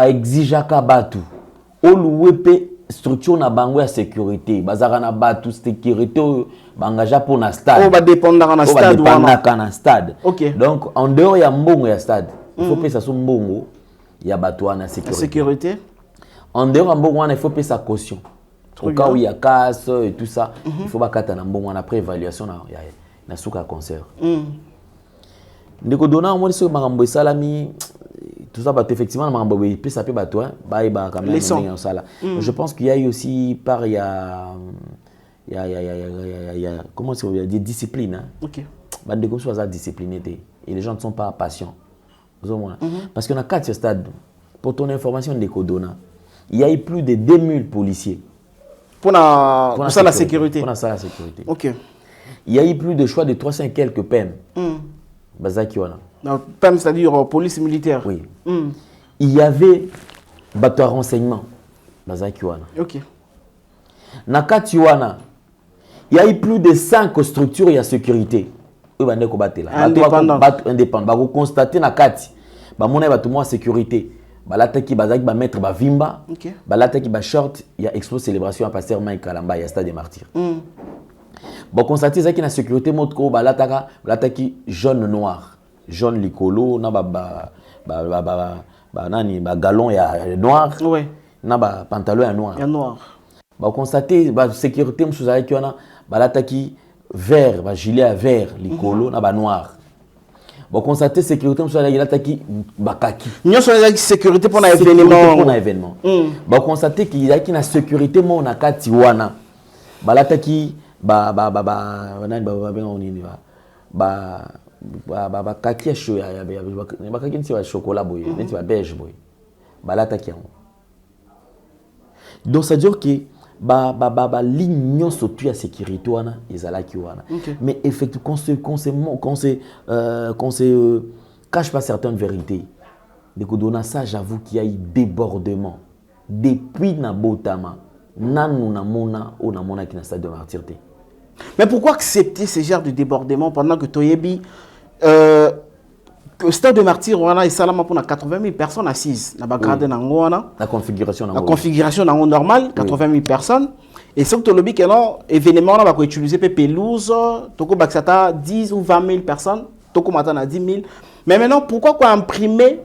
exige ka batu o louer pe structure na bango ya sécurité bazaka na batu sécurité bangaja pour na stade va dépendre na stade na stade. Okay. Donc en dehors ya mbongo ya stade il faut payer ça mbongo ya batu na sécurité en dehors ya mbongo il faut payer sa caution au cas où il y a casse et tout ça il faut bakata na mbongo après évaluation na suka concert ndeko dona mo so makambo salami tout ça effectivement makambo pe ça peut bato quand même je pense qu'il y a eu aussi il y a comment c'est des disciplines OK bandeko so za discipliné et les gens ne sont pas patients parce qu'on a 4 stades pour ton information ndeko dona il y a eu plus de 2000 policiers. Pour ça, la sécurité. Pour ça, la sécurité. Ok. Il y a eu plus de choix de 300 quelques peines. Bazaki wana. PEM, c'est-à-dire police militaire. Oui. Il y avait bateau à renseignement. Bazaki wana. Ok. Nakati wana. Il y a eu plus de 5 structures de sécurité. Indépendant. Indépendant. Vous constatez Nakati. Bamona bateau moi sécurité. Balataki bazaki ba mettre ba vimba. Balataki ba short. Il y a expo célébration à Pasteur Mike Kalamba. Il y a stade des martyrs. Bon, constatez ça qui na sécurité motko balataki jaune noir. Jaune licolo na nani ba galon ya noir. Ouais. Na ba pantalon ya noir. Ya noir. Bon, constatez ba sécurité msou za ki wana balataki vert, ba gilet à vert licolo na ba noir. Bon, constatez sécurité msou za balataki ba kaki. Nous sommes la sécurité pour un événement. Pour un événement. Bon, constatez qu'il y a qui na sécurité mo na kati wana balataki kaki ya show ya kaki nti wa chocolat boye nti wa beige boye balataki yango. Donc ça veut dire que ligne nyonso tu ya sécurité wana ezalaki wana. Mais effectivement qu'on se cache pas certaines vérités. De Kodona ça j'avoue qu'il y a eu débordement depuis Nabotama nanu na mona qui na stade de martyr. Mais pourquoi accepter ce genre de débordement pendant que Toyebi, le stade de martyr, on a 80 000 personnes assises. La configuration normale, 80 000 personnes. Et ce que tu as dit, l'événement, on va utiliser pelouse, 10 ou 20 000 personnes, à 10 000. Mais maintenant, pourquoi imprimer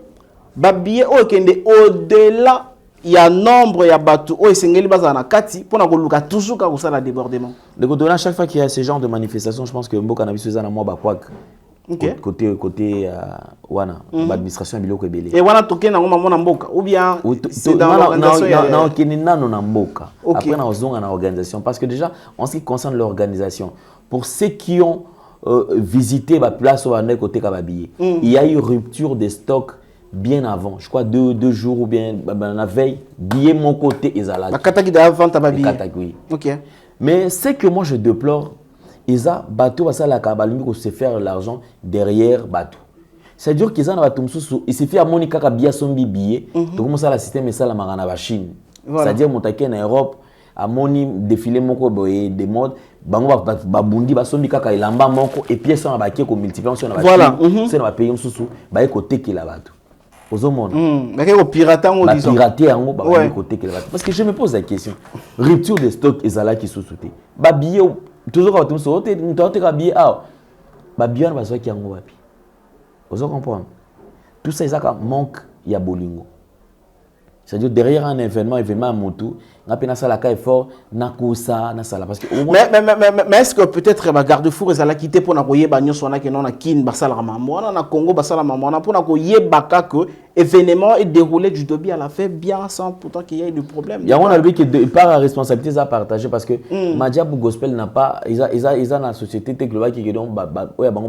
des billets au-delà? Il y a un nombre, il y a bateau, il y a kati pour nous toujours quand ça la débordement. De côté à chaque fois qu'il y a ce genre de manifestation, je pense que Mboka na biso za na moi ba kwak. Côté wana, l'administration ya biloko ebele. Et wana toke na ngoma mona Mboka ou bien c'est dans l'organisation na okeni nano na Mboka. Après na ozonga na organisation parce que déjà en ce qui concerne l'organisation, pour ceux qui ont visité la place où on est côté Kababiye, il y a eu rupture des stocks bien avant, je crois 2 jours ou bien la veille, billet mon côté Ezala. La kataki d'avant tababi. Oui. Ok. Mais ce que moi je déplore, Eza bateau va ça la kabalimi pour se faire l'argent derrière bateau. C'est-à-dire qu'ils ont bateau msusu, il suffit à Monica kabia son billet, donc comment ça la système et ça la marana va Chine. C'est-à-dire montaké en Europe, à moni défilé moko boye des modes, bango ba bundi ba sombi kaka ilamba moko et pièces on ba qui ko multiplier on va. Voilà. C'est on va payer msusu, ba côté qui la bateau. Pirater côté parce que je me pose la question, rupture des stocks ezala qui sous-souté billet toujours quand tu me billet billet va qui yango wapi vous comprenez tout ça ezaka manque ya bolingo. C'est-à-dire derrière un événement moto na pena sala ka effort na kosa na sala parce que mais est-ce que peut-être ba garde-fou ezala quitté pour na koyeba nyonso na ke na kin basala mambo na Congo basala mambo na pour na koyeba que événement est déroulé du début à la fin bien sans pourtant qu'il y ait de problème. Il y a un album qui part la responsabilité à partager parce que Madiabou Gospel n'a pas ils a la société globale qui donc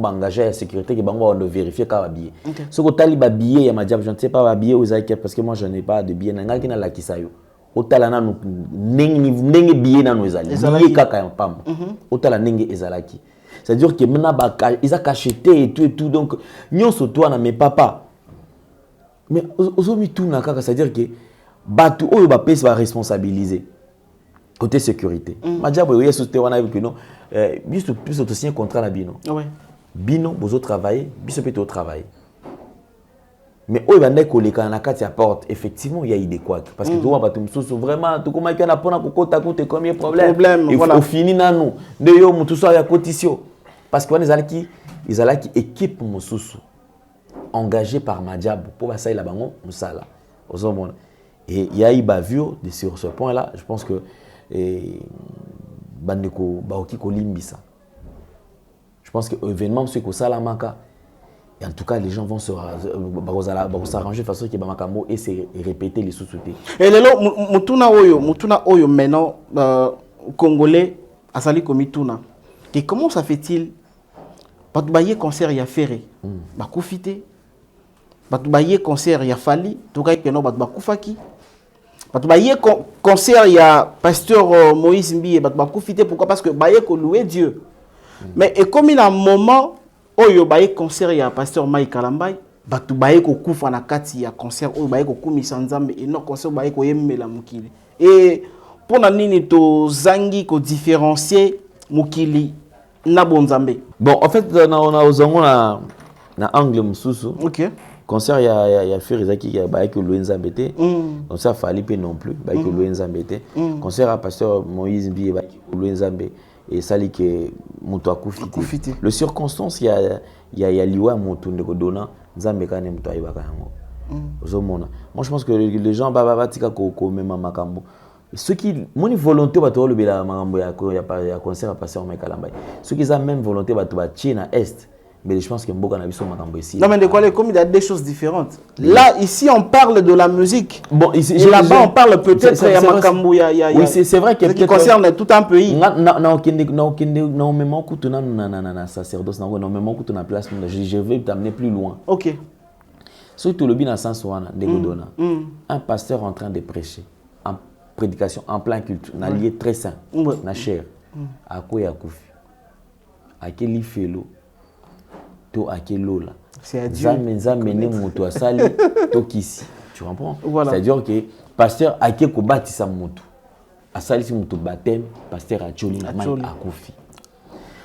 engagé la sécurité qui on doit vérifier quand billet. Ce que taliba billet ya Madiabou je ne sais pas billet aux parce que moi je n'ai pas de billet na ngaki na la kisayo. Otala na ndenge billet na ezali billet kaka ya pam. Otala ndenge ezalaki. C'est-à-dire que maintenant ils a cacheté et tout donc nyonso toi na mes papa. Mais aujourd'hui tout n'a qu'à c'est-à-dire que bateau oyo ba pèse va responsabiliser côté sécurité. Madiabo yeso te wana que non biso plus to signer contrat na bino. Ouais. Bino bozo travailler, biso peut travailler. Mais oyo bande ko leka na kati ya porte effectivement il y a eu des couacs parce que toi bateau msusu vraiment tout comme il y a pona ko kota kote combien problème. Il faut finir na nous. De yo mutu so ya cotisio parce que on ezalaki équipe msusu engagé par Madiabo pour ça il a bango musala ozomona et il y a eu bavure sur ce point là je pense que bandeko baoki kolimbisa je pense que événement monsieur ko sala maka et en tout cas les gens vont s'arranger de façon que bamakambo et se répéter les sous-soutés et lelo mutuna oyo maintenant congolais asali komituna et comment ça fait-il pas de bailler concert ya ferré ba kufité batu baye concert ya fali to ka keno batu bakufaki Il concert, il y a pasteur Moïse Mbi et profiter pourquoi parce que baye ko louer Dieu. Mais et comme il y a un moment où il y a concert, il y a pasteur Mike Kalambay, batu baye ko kufa na kati ya concert où baye ko kumisa nzambe et non concert baye ko yemela mukili. Et pour na nini to zangi ko différencier mukili na bonzambe. Bon, en fait on a ozango na angle mususu. OK. Concert, il y a Frère Isaac qui a que Louenza Bété. Donc ça, fallait pas non plus. Que Louenza Bété. Concert à Pasteur Moïse Mbi et Louenza Bété. Et ça, c'est que Moutoua Koufité. Le circonstance, il y a Liwa Moutou de Kodona. Nzambe Kane Moutoua Ibakayango. Moi, je pense que les gens, Babatika Koko, même Makambo. Ceux qui, mon volonté, va te relever la Makambo, il y a concert à Pasteur Mike Kalambay. Ceux qui ont même volonté, va te battre à Est. Mais je pense qu'il y a beaucoup de ici. Non, mais de quoi comme il y a des choses différentes. Là, ici, on parle de la musique. Bon, ici, et là-bas, on parle peut-être de Makambo. Oui, c'est vrai qu'il y a qui concerne tout un pays. Je vais t'amener plus loin. Ok. Surtout le bin sens un pasteur en train de prêcher, en prédication, en plein culte, un lieu très saint, na cher. À quoi ya koufi? À quel ifelo? C'est à Dieu. Tu comprends? Voilà. C'est-à-dire que pasteur a qui combattre sa moto. A sali si moto baptême, pasteur a choli na mai a kofi.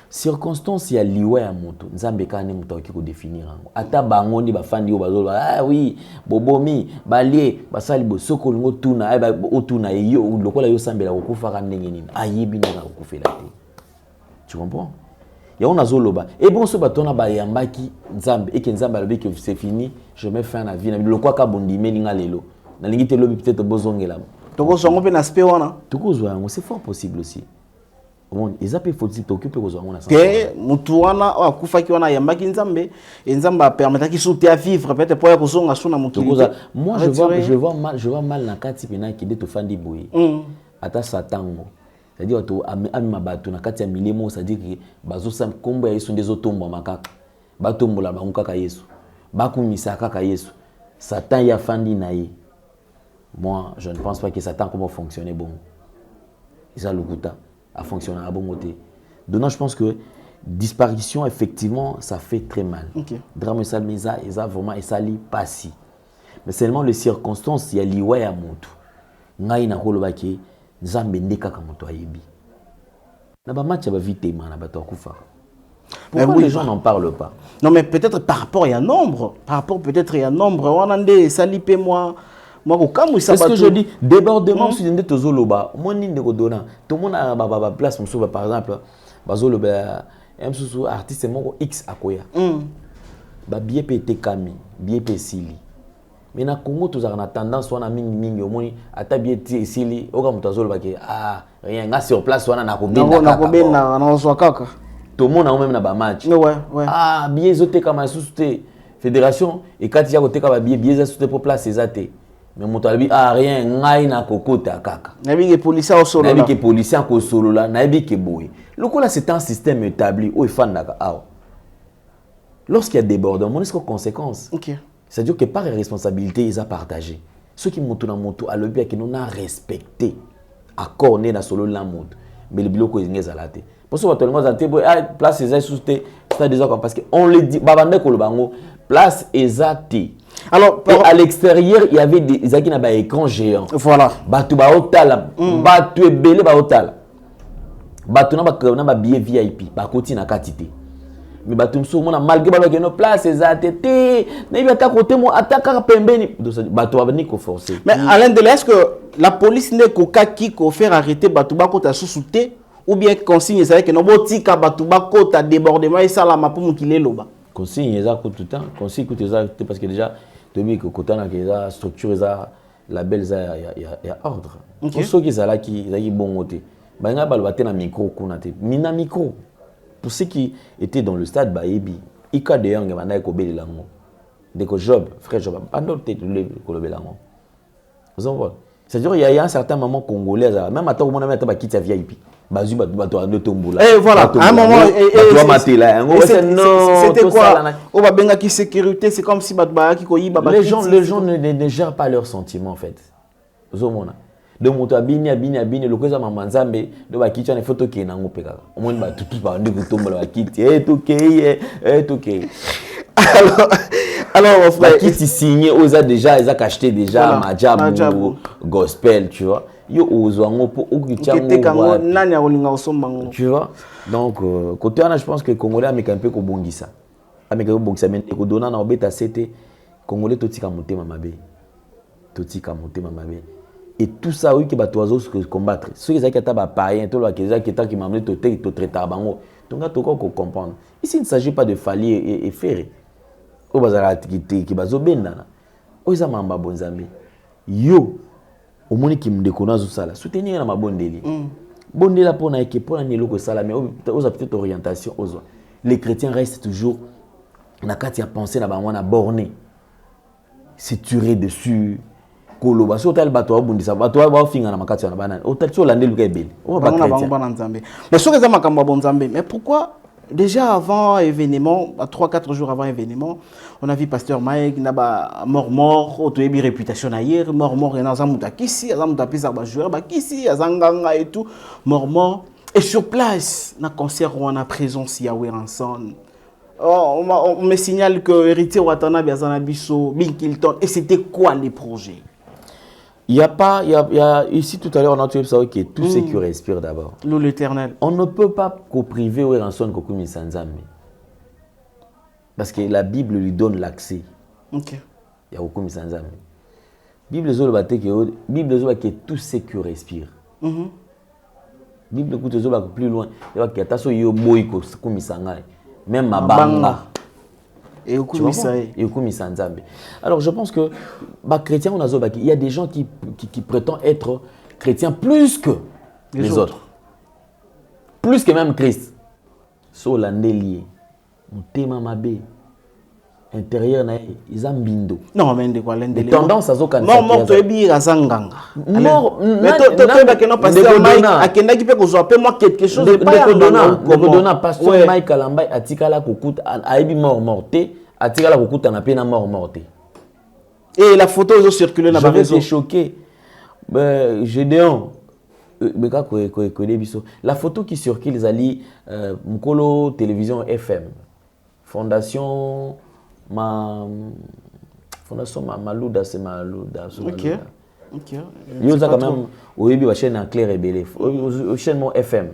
Circonstance ya liwa ya moto, nzambe kane moto ki ko définir ngo. Ata bango ndi bafandi yo bazolo ah oui, bobomi, balie, basali bo soko ngo tuna, ay ba otuna yo lokola yo sambela ko kufa ka ndenge nini. Ayebi ndanga ko kufela te. Tu comprends? Ya on a zoloba et bon ce baton ba yambaki nzambe et que nzambe alobi que c'est fini je mets fin à la vie na le quoi ka bondi melinga lelo na lingi te lobi peut-être bozongela toko zongo pe na aspect wana toko zo c'est fort possible aussi bon ils appellent faut t'occuper ko zo wana que mutu wana akufa ki wana yambaki nzambe et nzambe a permettre ki souter à vivre peut-être pour ya kozonga suna mutu moi je vois mal na kati pena ki de to fandi boyi ata satango. C'est-à-dire que amimabatu na kati ya milemo, c'est-à-dire que bazo sam kombo ya Yesu ndezo tombo makaka. Batombo la bangu kaka Yesu. Bakumisa kaka Yesu. Satan ya fandi na ye. Moi, je ne pense pas que Satan comment fonctionner bon. Ça le goûta a fonctionné à bon côté. Donc je pense que disparition effectivement ça fait très mal. Okay. Drame ça mesa et ça vraiment et ça li passi. Mais seulement les circonstances il y a liwa ya mutu. Ngai na koloba ke Nzambe ndeka kama moto ayebi. Na ba match ba vite na ba to kufa. Pourquoi les gens n'en parlent pas? Non mais peut-être par rapport à un nombre, on a des salipe moi ko kamu ça. C'est ce que je dis, débordement sur ndé tozoloba. Moi ni ndeko dona. Tout le monde a ba place musuba par exemple, bazoloba msusu artiste moko X akoya. Ba bien pété kami, bien pesili. Mais na Congo tous a tendance wana mingi au moins ata bien sili oka mutazolo ba ke ah rien nga sur place wana na kobenda na zo kaka tout le monde a même na ba match ouais ah bien zote kama sous-té fédération et quand il y a côté ka bien za sous-té pour place ezate mais moto albi ah rien ngai na kokota kaka na bi ke policier au solo na bi ke policier ko solo la na bi ke boy lokola c'est un système établi où il faut ndaka ah lorsqu'il y a débordement est-ce que conséquence OK. C'est-à-dire que par responsabilité, ils ont partagé. Ceux qui montent dans la moto, à l'objet qui nous a respecté, accord né dans solo la moto, mais le bloc est n'est alate. Pour ça, tout le monde a dit, place est sous-té, c'est déjà parce qu'on le dit, babande kolobango, place est athée. Alors, à l'extérieur, il y avait des qui n'avaient pas écran géant. Voilà. Batu ba hotel, batu belé ba hotel. Batu na ba billet VIP, ba koti na quantité. Mais batumso mona malgré ba que nos places ezatete na ibi ata côté mo ataka pembeni bato ba ni ko forcer. Mais Alain Delay, est-ce que la police n'est qu'au qui ko faire arrêter bato ba kota sous-souté ou bien consigne c'est que no botika bato ba kota débordement et ça la mapu mukile loba consigne eza ko tout temps consigne ko eza parce que déjà depuis que kota na que structure eza label eza ya ordre pour ceux qui zala qui bon côté ba nga ba na micro kuna te mina micro. Pour ceux qui étaient dans le stade Baebi, Ika de Yang Manaï Kobé Lango. Dès que Job, frère Job, pas d'autre tête de Kobé Lango. Vous en voyez? C'est-à-dire qu'il y a un certain moment congolais, même à temps où on a mis à quitter VIP. Bazu, de Tomboula. Et voilà, à un moment, c'était quoi? On va bien qui sécurité, c'est comme si les gens ne gèrent pas leurs sentiments en fait. ozomona donc moto abini le koza mama nzambe do bakiti na photo ke nango peka omoni ba tout ba ndi kutombola bakiti toke alors mon frère bakiti signé oza déjà ils a acheté déjà Majabu gospel tu vois yo ozwango po okitiango nani akolinga osombango tu vois donc côté ana je pense que congolais ameka un peu ko bongisa mais ko dona na obeta c'était congolais totika motema mabe et tout ça oui que batoizo se combattre ceux qui ont ba païen tout le qui m'a amené to traiter bango donc to ko comprendre ici il ne s'agit pas de falir et faire o bazala qui bazo bendana o za mamba bonzambe yo omoni ki mdeko nazo sala soutenir na mabondeli bondela pona eke pona niloko sala mais oza petite orientation ozo les chrétiens restent toujours na kati ya penser na bango na borné c'est turé dessus koloba so tal bato abundisa bato ba finga na makati na banana otal so landelu ka ebele on va pas chrétien mais so keza makambo bonzambe mais pourquoi déjà avant événement 3-4 jours avant événement on a vu pasteur Mike naba mort otoyebi réputation ailleurs mort et dans amuta kisi azamuta pisa ba joueur ba kisi azanganga et tout mort et sur place na concert on a présence Yahweh Ranson. On me signale que héritier Watana Biazana Bisso Binkilton et c'était quoi les projets? Il y a ici tout à l'heure on a trouvé ça que tout ce qui respire d'abord. L'eau l'éternel. On ne peut pas priver Ranson Kokumi Sanzami. Parce que la Bible lui donne l'accès. OK. Il y a Kokumi Sanzami. Bible zolobate que Bible zolobate que tout ce qui respire. Bible écoute zolobate plus loin. Il y a que taso yo boyko Kokumi Sangai. Même Mabanga. Et Okumi Sanzambe. Alors je pense que chrétien il y a des gens qui prétendent être chrétiens plus que les autres. Plus que même Christ. So landelier. Motema mabe. Intérieur na ils ambindo. Non mais de quoi landelier. Tendance à zoka. Mort to ebi razanganga. Mort mais to ba que non pasteur Mike akenda ki pe ko zo pe moi quelque chose de pas donna pasteur Mike Alamba atikala kokuta aibi morte atikala kokuta na pe na morte. Et la photo ils ont circulé na ba réseau. J'étais choqué. Gédéon la photo qui circule ils ali Mukolo télévision FM Fondation Malouda c'est Malouda. OK. Yo ça quand même au début la chaîne Claire et Belé au chaîne mon FM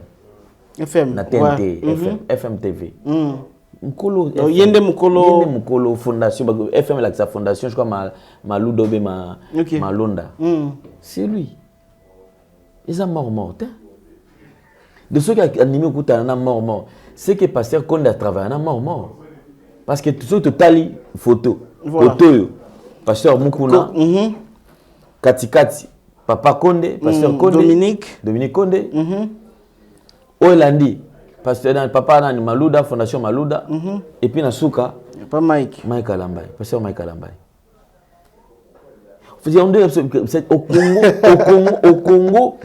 na TNT FM TV. Mukolo Yende Mukolo Fondation FM la sa fondation je crois Malouda be Malonda. C'est lui. Ils sont morts. De ceux qui ont animé au coup de mort, c'est que pasteur Konde a travaillé en mort. Parce que tout ce que tu as lu, photo, pasteur Mukuna, Katikati, Papa Konde, pasteur Konde, Dominique Konde, Oelandi, pasteur Papa Nani Malouda, Fondation Malouda, et puis Nasuka, Mike Alambay, pasteur Mike Alambay. Au Congo,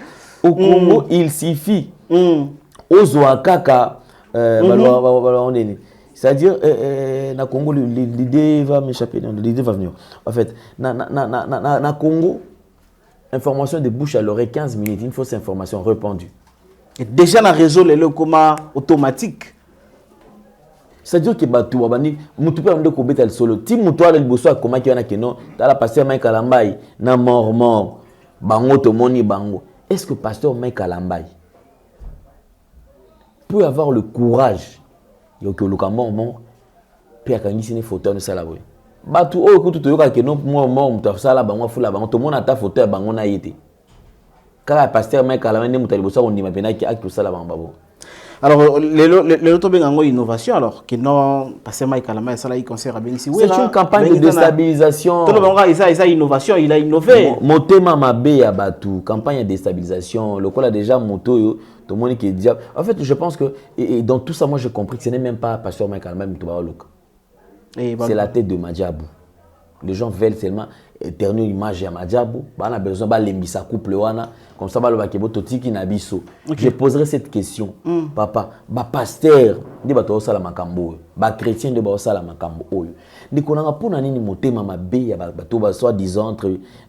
il suffit aux Ouakaka, c'est-à-dire, na Congo, l'idée va m'échapper, l'idée va venir. En fait, na Congo, information de bouche à l'oreille, 15 minutes, une fausse information répandue. Et déjà, na réseau, le coma automatique. C'est-à-dire que Batou Wabani, Moutoupe Amde Kobeta le solo. Ti Moutoua le Bosso a comment qui y en a qui non. T'as la pasteur Mike Alambay, na mort. Bango Tomoni Bango. Est-ce que pasteur Mike Alambay peut avoir le courage de que le mort puis à quand il photo de ça là oui. Batou oh écoute tu yoka que non mort muta sala bango fula bango to mona ta photo bango na yete. Car pasteur Mike Alambay ne muta le Bosso on dit mapena qui a que sala bango. Alors, l'innovation, alors, qui non, parce que Mike Alamba, ça là, il concerne à Bénissi. C'est une campagne de déstabilisation. Tout le monde a innovation, il a innové. Motema Mabé à Batou, campagne de déstabilisation. Le col a déjà moto, tout le monde qui est diable. En fait, je pense que, et dans tout ça, moi, j'ai compris que ce n'est même pas pasteur Mike Alamba, c'est la tête de Majabu. Les gens veulent seulement éternelle image à Madjabou. On a besoin de l'embissa couple wana. Comme ça, totiki na biso. Je poserai cette question. Papa, pasteur, de bato sala makambo, chrétien de sala makambo oyo. De konanga pona nini motema mabe ya bato ba soit disant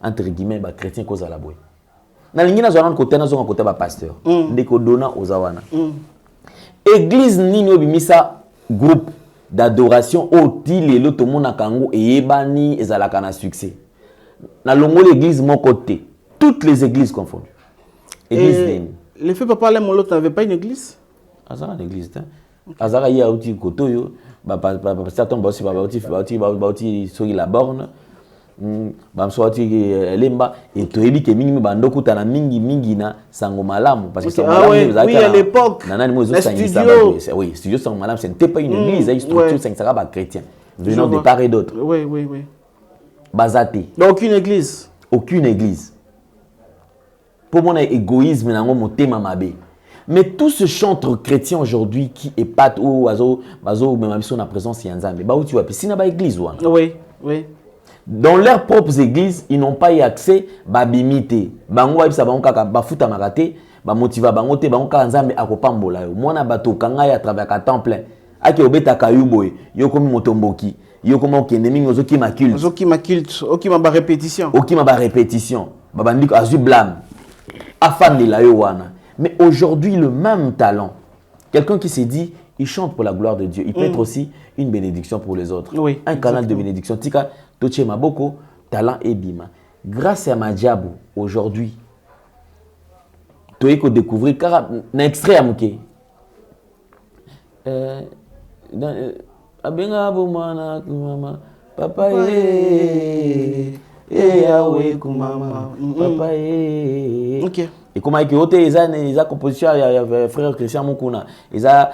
entre guillemets chrétien koza la boy. Na lingina zwana côté na zonga côté pasteur. De ko dona ozawana. Église nini obimisa groupe d'adoration au tilelo to mona kango et ebani ezalaka na succès. Na longo l'église mon côté, toutes les églises confondues. Église le fait papa les molot n'avait pas une église? Azara une église hein. Azara ya uti kotoyo, pasteur tombe aussi bauti soki la borne. Bamswati lemba et toyebi ke mingi bandoko tana mingi na sango malamu parce que c'est oui à l'époque le studio oui studio sango malamu c'était pas une église une structure c'est ça ba chrétien venant de part et d'autre oui bazate donc aucune église pour mon égoïsme nango motema mabe mais tout ce chantre chrétien aujourd'hui qui est pas ou bazo même si on a présence yanzambe ba uti wapi sina ba église wana oui dans leurs propres églises, ils n'ont pas eu accès à bimité. Bango ibsa bango kaka bafuta makate, ba motiva bango te bango kanzambe akopambola yo. Mwana bato kanga ya travers ka temps plein. Ake obeta kayuboy, yo komi motomboki, yo komi okende mingi ozoki ma culte. Ozoki ma culte, oki ma ba répétition. Oki ma ba répétition. Babandiko azu blâme. Afande la yo wana. Mais aujourd'hui le même talent. Quelqu'un qui s'est dit il chante pour la gloire de Dieu. Il peut être aussi une bénédiction pour les autres. Oui, un canal de bénédiction. Tika, Toche Maboko, talent et bima. Grâce à Madjabou, aujourd'hui, tu as découvrir, car un extrait à Mouké. Abenga Boumana, Kumama, Papa, Kumama, Papa, ok. Et comment ils ont composition il y a frère Christian Moukouna ils a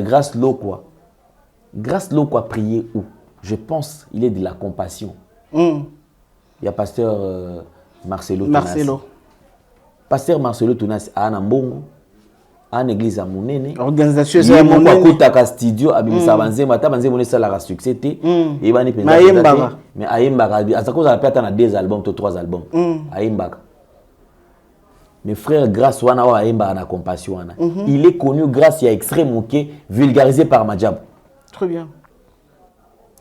grâce l'eau quoi prier où je pense il est de la compassion il y a pasteur Marcelo pasteur Marcelo Tounas à Nambongo à une église à Mounene organisation à Mounene à studio à Bimisa Banzema ta Banzema ça la succès et bani mais Ayembara à ça cause à perdre dans 2 albums ou 3 albums Ayembara. Mes frères, grâce à Aïmba na compassion, il est connu grâce à extrait Mouké, vulgarisé par Madjab. Très bien.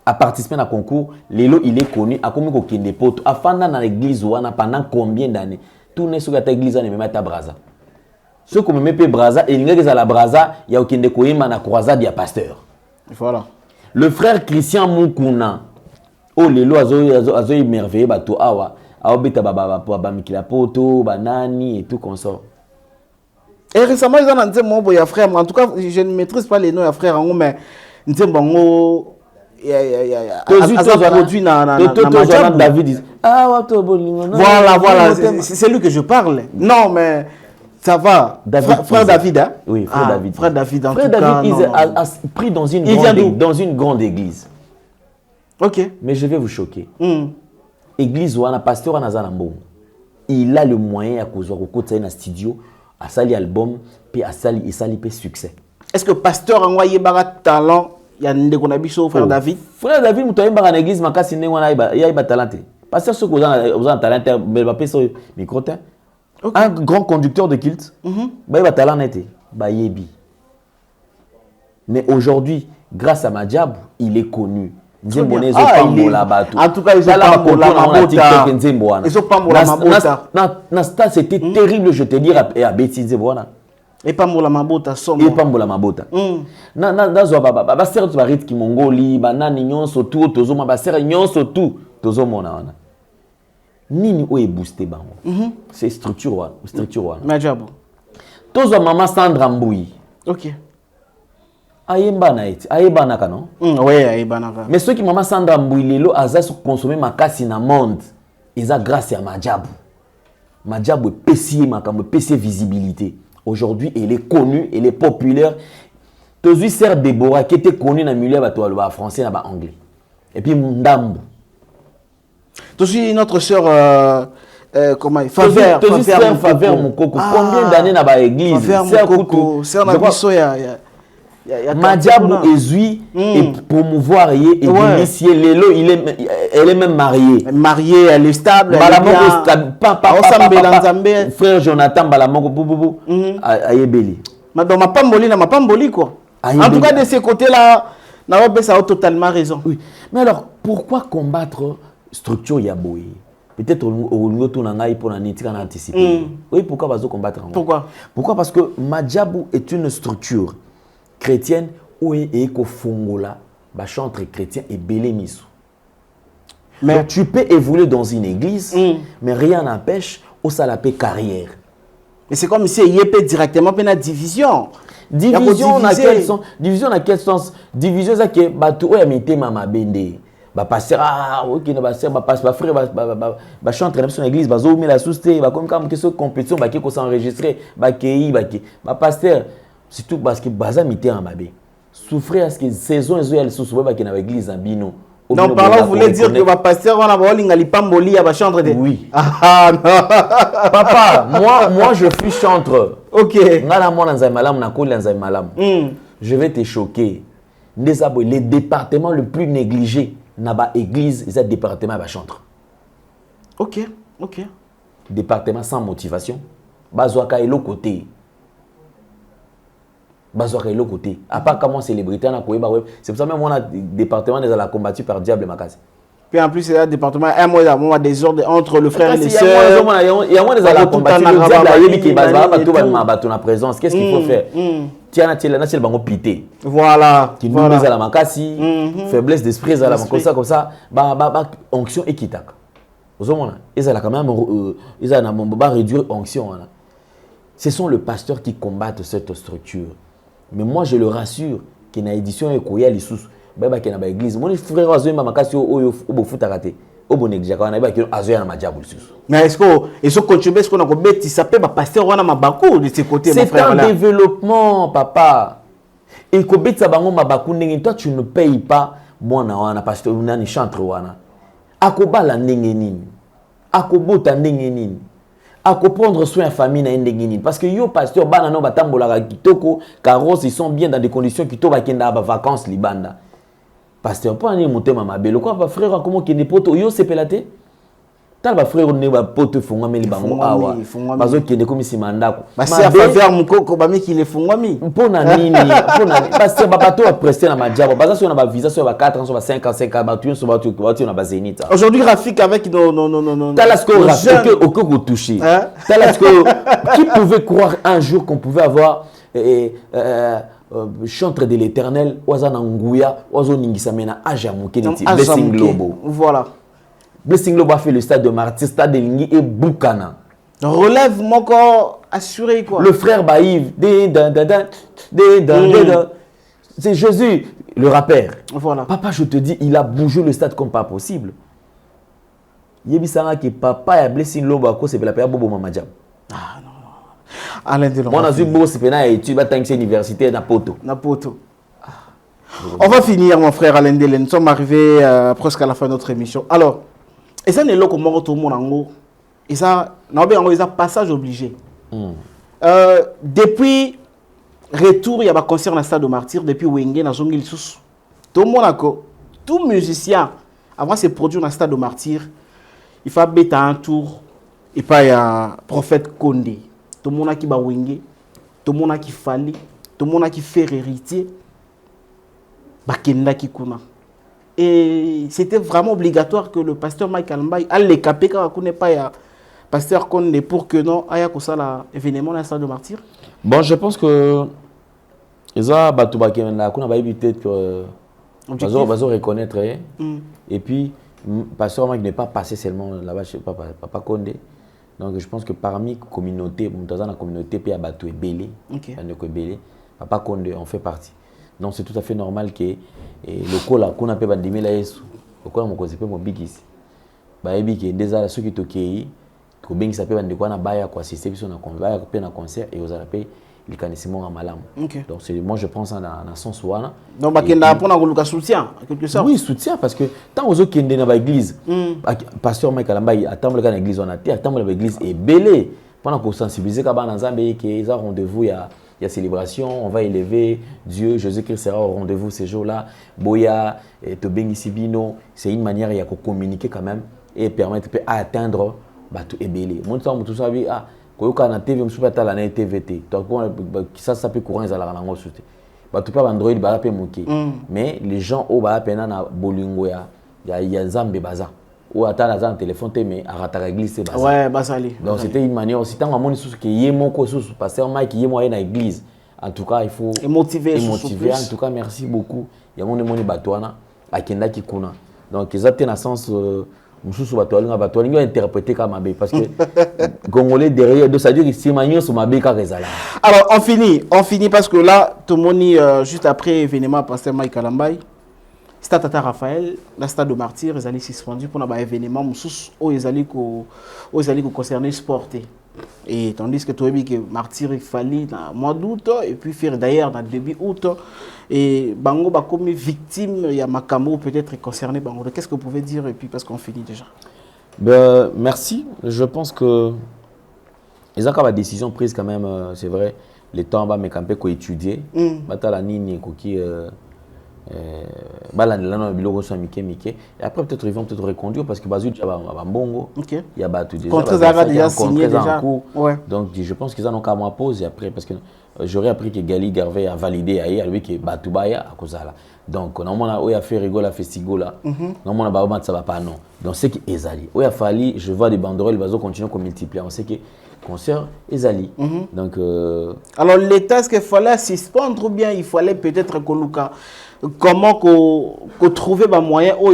A participé à un concours, Lélo, il est connu, a commis aucun dépôt. A fait dans l'église pendant combien d'années? Tout n'est sur l'église, on met à Braza. Ceux qui me mettent Braza, et il y a la Braza, il y a aucun décoï, mais la croisade, il y a pasteur. Voilà. Le frère Christian Moukouna, oh, Lélo, a émerveillé, bateau, awa. Aobeta baba mikila poto banani et tout comme ça. Et récemment ils ont dit mon boy frère en tout cas je ne maîtrise pas les noms de frère mais nzembango produit na David voilà c'est lui que je parle. Non mais ça va frère David hein? Oui frère David. Frère David en frère tout cas. David a pris dans une grande église. OK. Mais je vais vous choquer. Église ou un pasteur en Azanambo, il a le moyen à cause de un studio, à sali album, puis à sali succès. Est-ce que pasteur a envoyé un talent? Il y a un frère David. Frère David, tu as une église, mais il y a un talent. Pasteur, ceux qui ont un talent, mais il va pas sur le micro. Un grand conducteur de culte, il a un talent. Mais aujourd'hui, grâce à Madjab, il est connu. En tout cas, ils ont pas Nasta, c'était terrible, je te dis, à Betty Zeboana. Et pas Mola Mabota, somme. Et pas Mola Mabota. Na serre tu barit ki Mongoli, banani nyonso tout, tozoma ba serre nyonso tout, tozomona wana. Nini o e boosté bango. C'est structure wana. Madjabo. Tozo maman Sandra Mboui. OK. Ayemba na eti, ayemba naka non? Oui, ayemba naka. Mais ceux qui maman Sandra Mboui lelo aza consommer makasi na monde, ils a grâce à Madjabo. Madjabo pessier makambo, pessier visibilité. Aujourd'hui, elle est connue, elle est populaire. Tozu Sœur Déborah qui était connue dans le milieu de français et anglais. Et puis Ndambo. Tozu notre sœur comment Faveur mon coco. Combien d'années dans l'église? Faveur mon coco. Sœur Nabiso ya Madiabou ezui et promouvoir et initier Lelo, elle est même mariée. Mariée, elle est stable. Balamoko stable. Frère Jonathan Balamoko boubou ayebeli. Madame ma pamboli quoi. En tout cas de ce côté-là, ça a totalement raison. Oui. Mais alors pourquoi combattre structure Yaboui? Peut-être au niveau de l'angaï pour anticiper. Oui, pourquoi vas-tu combattre? Pourquoi? Parce que Madiabou est une structure chrétienne où il y a fongola, chantre chrétien et bélémis. Mais donc, tu peux évoluer dans une église, mais rien n'empêche au salapé carrière. Mais c'est comme si il y a directement une division. Division dans quel sens? Division dans quel sens? Division c'est que bateau a mis mama bende. Pasteur ok na pasteur pasteur frère chantre dans son église bazo mais la souste comme question compétition qui ko s'enregistrer kei pasteur surtout parce que baza mité en mabé souffrir à ce que saison elle sous ba qui na église en bino. Non par là vous voulez dire que ma pasteur on a ba linga lipamboli ya ba chantre de. Oui. Ah non. Papa moi je suis chantre. OK. Ngala moi dans malam na ko dans malam. Je vais te choquer. Les départements le plus négligé Naba église, c'est un département à chantre. Ok. Département sans motivation. Bazoaka est l'autre côté. À part comment célébrité, c'est pour ça même on a département des la combattu par diable Makasi. Puis en plus c'est un département un mois désordre entre le frère et les sœurs. Il y a moins des la combattu le diable qui bazala pas tout ba na présence. Qu'est-ce qu'il faut faire? Tiana bango pité. Voilà. Qui nous met à la makasi, faiblesse d'esprit à la comme ça, onction et kitak. Vous voyez, ils ont quand même réduire onction. Ce sont les pasteurs qui combattent cette structure. Mais moi je le rassure qu'il y a une édition et qu'il y a les sous, qu'il y a l'église. Mon frère a ma makasi au foot raté. Mais est-ce que contribue ce qu'on a dit ça peut pasteur on a mabaku de ce côté mon frère là. C'est un développement papa. Et ko betsa bango mabaku ndenge toi tu ne payes pas mwana wana pasteur nani chantre wana. Akobala ndenge nini? Akobota ndenge nini? Prendre soin de la famille na ndenge nini? Parce que yo pasteur bana no batambola kitoko carrosse ils sont bien dans des conditions kitoko bakenda ba vacances libanda. Pasteur, pas ni monter ma belle. Quoi, va frère, comment qu'il n'est pas tout, yo c'est pelaté. T'as va frère, on est pas pote fonga mais les bango awa. Parce que n'est comme si manda. Bah c'est à faire mon coco, bah mais qu'il est fonga mi. Pour nani, pasteur, bah bateau a presté na madjabo. Parce que on a visa sur 4 ans, sur 5 ans, 5 ans, bateau sur bateau, on a zénith. Aujourd'hui Rafik avec non. T'as là ce qu'on Rafik au coco touché. T'as là ce que qui pouvait croire un jour qu'on pouvait avoir chantre de l'éternel, Oazana Nguya, Oazo Ningisamena, Ajamuke, Blessing Globo. Voilà. Blessing Globo a fait le stade de Martyr, stade de Lingi et Boukana. Relève mon corps assuré quoi. Le frère Baïv, c'est Jésus, le rappeur. Voilà. Papa, je te dis, il a bougé le stade comme pas possible. Yebisanga que papa a Blessing Globo à cause de la paix Bobo Mamadjam. Ah non. Alain Delon. Moi, dans une bourse, tu vas t'engager université à Poto. On va finir, mon frère Alain Delon. Nous sommes arrivés presque à la fin de notre émission. Alors, et ça n'est là que moi, tout le monde et ça, il y a passage obligé. Depuis retour, il y a un concert dans le stade de Martyr, depuis Wenge, dans Zongil Sous. Tout le monde, tout musicien, avant de produire dans le stade de Martyr, il faut mettre un tour. Et pas il y a prophète Condé. Tout le monde qui va Wenge, tout le monde qui fallait, tout le monde qui fait héritier. Bakenda qui kuna. Et c'était vraiment obligatoire que le pasteur Michael Mbaye aille les caper quand on n'est pas ya pasteur Condé pour que non aya ko ça l'événement dans la salle de Martyr. Bon, je pense que ça batu bakenda kuna ba peut-être que bazo reconnaître et puis pasteur Mike n'est pas passé seulement là-bas chez papa Condé. Donc je pense que parmi la communauté, dans la communauté, il y a batu belé, papa Condé en fait partie. Donc c'est tout à fait normal que le col qu'on a pu bandimé là yesu, le col mon conseil mon big ici. Bah ebi que déjà ceux qui toquent, ko bengi s'appelle bandi quoi na baya quoi assister biso na convoi ko na concert et aux appels les connaissements en malam. Donc c'est moi je pense dans sens ouana. Donc bakenda pour na koluka soutien quelque sorte. Oui, soutien parce que tant aux autres qui ndé na église, pasteur Michael Mbaye attendre la église on a attendre l'église est belé pendant qu'on sensibiliser ka bana nzambe que ils ont rendez-vous il y a célébration, on va élever Dieu, Jésus-Christ sera au rendez-vous ces jours-là. Boya, Tobengi Sibino, c'est une manière de communiquer quand même et permettre à atteindre tout ébélé. Mon temps, tout ça, ah, quand on a TV, on peut pas la TVT. Ça peut courir dans la langue sauté. Tu peux Android, bah peut moquer. Mais les gens au bas peine na bolingo il y a Zambé baza. Ou attend dans téléphone mais à ratara église baza. Ouais, basali. Donc c'était une manière aussi tant à sous que yemo ko sous pasteur Mike yemo na église. En tout cas, il faut motiver. En tout cas, merci beaucoup. Il y a mon batouana akenda kikuna. Donc ils ont un sens mususu batouana interpréter comme Mabé parce que Congolais derrière de ça dire ici manio sur Mabé ka rezala. Alors on finit parce que là tout le monde juste après événement pasteur Mike Kalambay Stade Tata Raphaël, la stade de Martyr, ils allaient suspendu pour un événement où ils allaient concerner sporté. Et tandis que tu as vu que Martyr il fallait dans le mois d'août et puis faire d'ailleurs dans le début août et Bango va comme victime, il y a Makamo peut-être concerné Bango. Qu'est-ce que vous pouvez dire et puis parce qu'on finit déjà. Ben, merci. Je pense que ils ont quand même décision prise quand même, c'est vrai. Les temps va me camper qu'on étudier. Batala nini koki et après peut-être ils vont peut-être reconduire parce que Bazou déjà bongo il y a battu déjà contre déjà signé déjà ouais. Donc je pense qu'ils en ont qu'à moi pause et après parce que j'aurais appris que Gali Garvey a validé à lui que Batubaya à cause là donc normalement on a fait rigola festigo là normalement ça va pas non donc c'est que Ezali il a fallu je vois des banderoles Bazou continue à multiplier on sait que concert Ezali donc alors l'état est-ce qu'il fallait suspendre ou bien il fallait peut-être que Luka comment qu'on trouver un moyen où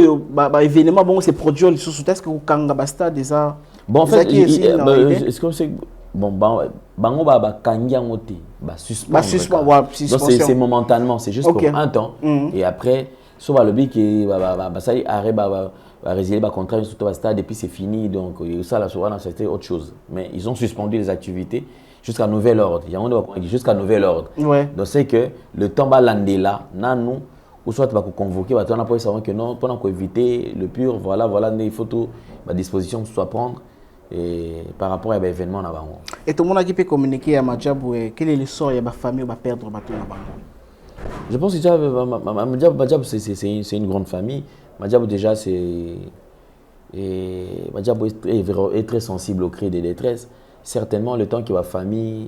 événement bon c'est produire les sous est-ce que kanga basta déjà bon en fait est-ce que c'est bon bango ba kangia ngoti ba suspendre donc c'est momentanément c'est juste pour un temps et après so ba le bi que ba ça arrêt ba résilier ba contrat surtout ba stade et puis c'est fini donc ça là souvent c'était autre chose mais ils ont suspendu les activités jusqu'à nouvel ordre il y a on jusqu'à nouvel ordre donc c'est que le temps ba landela nanou ou soit tu vas convoquer, tu vas savoir que non, pendant qu'on éviter le pur, voilà, il faut tout, ma disposition soit prendre et par rapport à l'événement en avant. Et tout le monde qui peut communiquer à Madjabou, quel est le sort de la famille va perdre bateau en avant? Je pense que Madjabou c'est une grande famille. Madjabou déjà c'est Madjabou est très sensible au cri des détresses. Certainement le temps que ma famille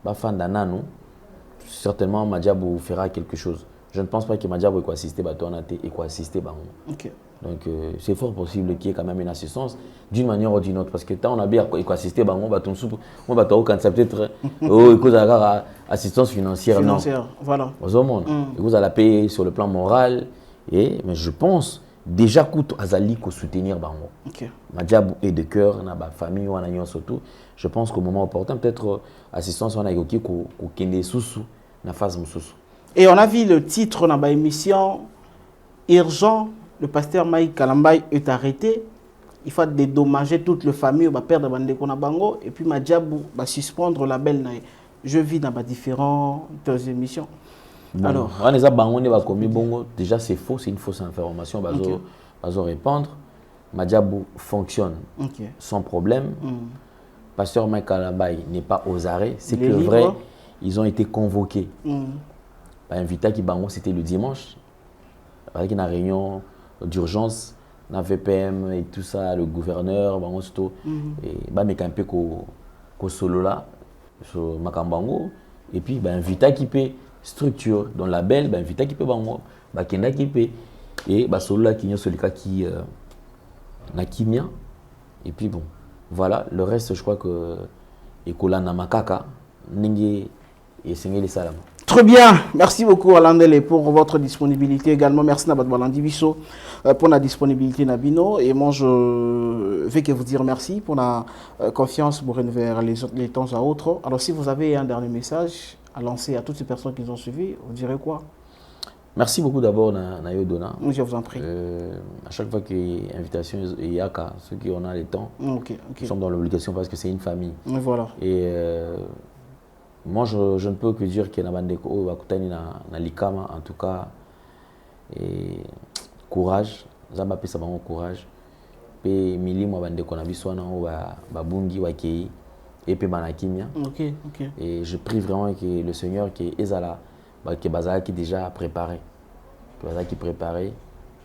va faire d'ananou, certainement Madjabou fera quelque chose. Je ne pense pas que Madjabou ait assisté à Tonate et assister à donc c'est fort possible qu'il y ait quand même une assistance d'une manière ou d'une autre parce que tant on a bien assisté à on va quand ça peut-être assistance financière non voilà vous allez payer sur le plan moral et mais je pense déjà coûte azali ko soutenir bango Madjabou est de cœur na ba famille ou na surtout je pense qu'au moment opportun peut-être assistance on a yoki ko kende susu na phase mususu. Et on a vu le titre dans l'émission Urgent, le pasteur Mike Kalambay est arrêté. Il faut dédommager toute la famille, on va perdre Bandeko Bango et puis Madjabou va suspendre la belle. Je vis dans différentes émissions. Bon. Alors, déjà c'est faux, c'est une fausse information. On va répondre. Madjabou fonctionne sans problème. Pasteur Mike Kalambay n'est pas aux arrêts. C'est que vrai, ils ont été convoqués. Invité qui bango c'était le dimanche avec une réunion d'urgence na VPM et tout ça le gouverneur bango sto et ba mekampe ko solo là sur makambango et puis invité qui peut structure dans la belle invité qui peut bango ba kenda qui peut et ba solo là qui nyo solika qui na kimia et puis bon voilà le reste je crois que ekola na makaka ningi et singeli salam. Très bien, merci beaucoup Alandele pour votre disponibilité également. Merci Nabat Balandi Bisso pour la disponibilité Nabino. Et moi je vais que vous dire merci pour la confiance pour renouveler les temps à autres. Alors si vous avez un dernier message à lancer à toutes ces personnes qui nous ont suivis, vous direz quoi? Merci beaucoup d'abord Nayodona. Je vous en prie. À chaque fois qu'il y a une invitation, il y a ceux qui ont le temps. Nous sommes dans l'obligation parce que c'est une famille. Voilà. Et moi, je ne peux que dire que Nabandeko Bakutani na Likama, en tout cas, et courage, Zamba pesa bango courage. Pe milimo Bandeko na biswana babungi wakei et puis Manakimia. Ok. Et je prie vraiment que le Seigneur qui est Ezala, qui est déjà préparé. Qui est préparé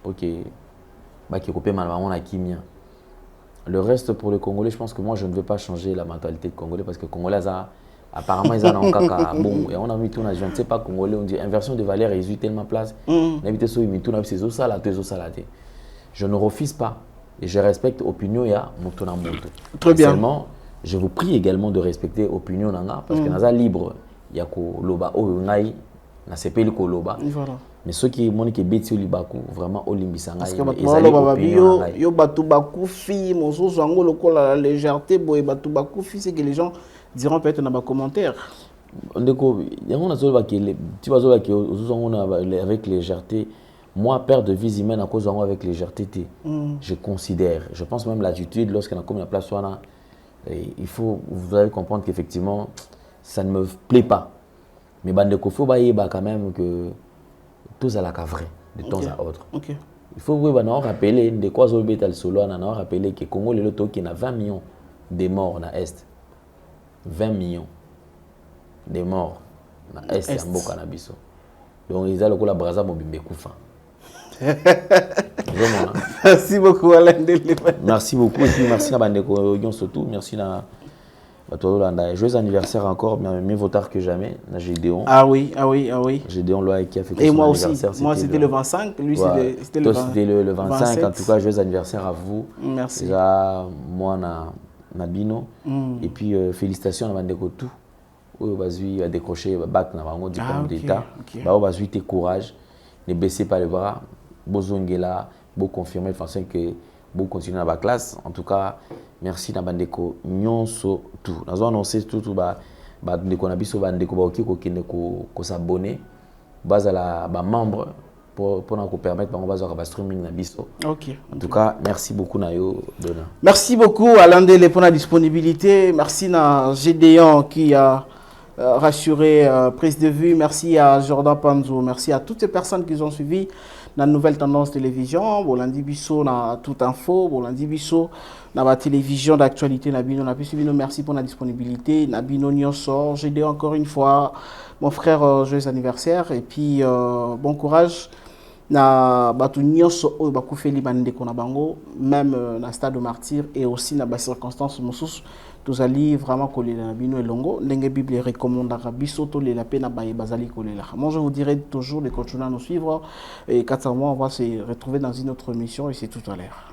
pour que Kimia. Le reste pour le Congolais, je pense que moi je ne veux pas changer la mentalité de Congolais parce que Congolais, apparemment, ils ont un bon, et on a mis tout, je ne sais pas Congolais, on dit inversion de valeur, ils ont tellement place. Je ne refuse pas et je respecte l'opinion de Moutona Moutou. Très bien. Seulement, je vous prie également de respecter l'opinion parce que nous sommes libres. Il y a Loba, Ngai, na sepeli ko loba. Voilà. Mais ceux qui m'ont dit que Betty Olibaku, vraiment Olimbisanga. Parce que yo batu bakufi, mozo zango lokola la légèreté, boy batu bakufi, c'est que les gens diront peut-être dans les commentaires. Tu vas avec légèreté. Moi, père de vie humaine à cause avec légèreté, je considère, je pense même l'attitude lorsqu'on a comme la place, il faut, vous allez comprendre qu'effectivement, ça ne me plaît pas. Mais il faut quand même que tout à la vrai, de temps à autre. Okay. Il faut rappeler, de quoi on rappeler que Congo, le qui a 20 millions de morts dans l'Est. 20 millions de morts dans l'Est et en Bokanabiso. Donc, ils ont la braza mobimbe koufa. Merci beaucoup, Alain Dele. Merci beaucoup. Et puis, merci à Bandeko surtout. Merci à joyeux anniversaire encore, mais mieux vaut tard que jamais. Gédéon. Ah oui. Gédéon Loa qui a fait et son moi anniversaire. Aussi. Moi, c'était le 25. Lui, c'était le 25. C'était le 25. 27. En tout cas, joyeux anniversaire à vous. Merci. Déjà, moi, Nabino. Et puis, félicitations à Bandeko tout. Il a décroché le bac dans le diplôme d'État. Il a eu courage. Ne baissez pas les bras. Bozongela, beau confirmer de façon que vous continuez dans la classe. En tout cas, merci Nabandeko Nyonso tout. Nous avons annoncé tout Bandeko Nabiso Bandeko Baoki ko s'abonner. Base à la membre pour nous permettre de streaming Nabiso. OK. En tout cas, merci beaucoup Nayo Dona. Merci beaucoup Alain Dele pour la disponibilité. Merci à Gédéon qui a rassuré prise de vue. Merci à Jordan Panzo. Merci à toutes ces personnes qui ont suivi la nouvelle tendance télévision. Bon lundi biso na toute info. Bon lundi biso na la télévision d'actualité Nabino. Merci pour la disponibilité. Nabino Nyonso. Gédéon encore une fois. Mon frère, joyeux anniversaire. Et puis bon courage. Na batu nyonso oyo bakufeli bandeko na bango même na stade de martyr et aussi na ba circonstances mosusu tozali vraiment kolela na bino elongo ndenge bible recommandaka biso to lela pe na baye bazali kolela. Moi je vous dirais toujours de continuer à nous suivre et 4 mois on va se retrouver dans une autre émission et c'est tout à l'heure.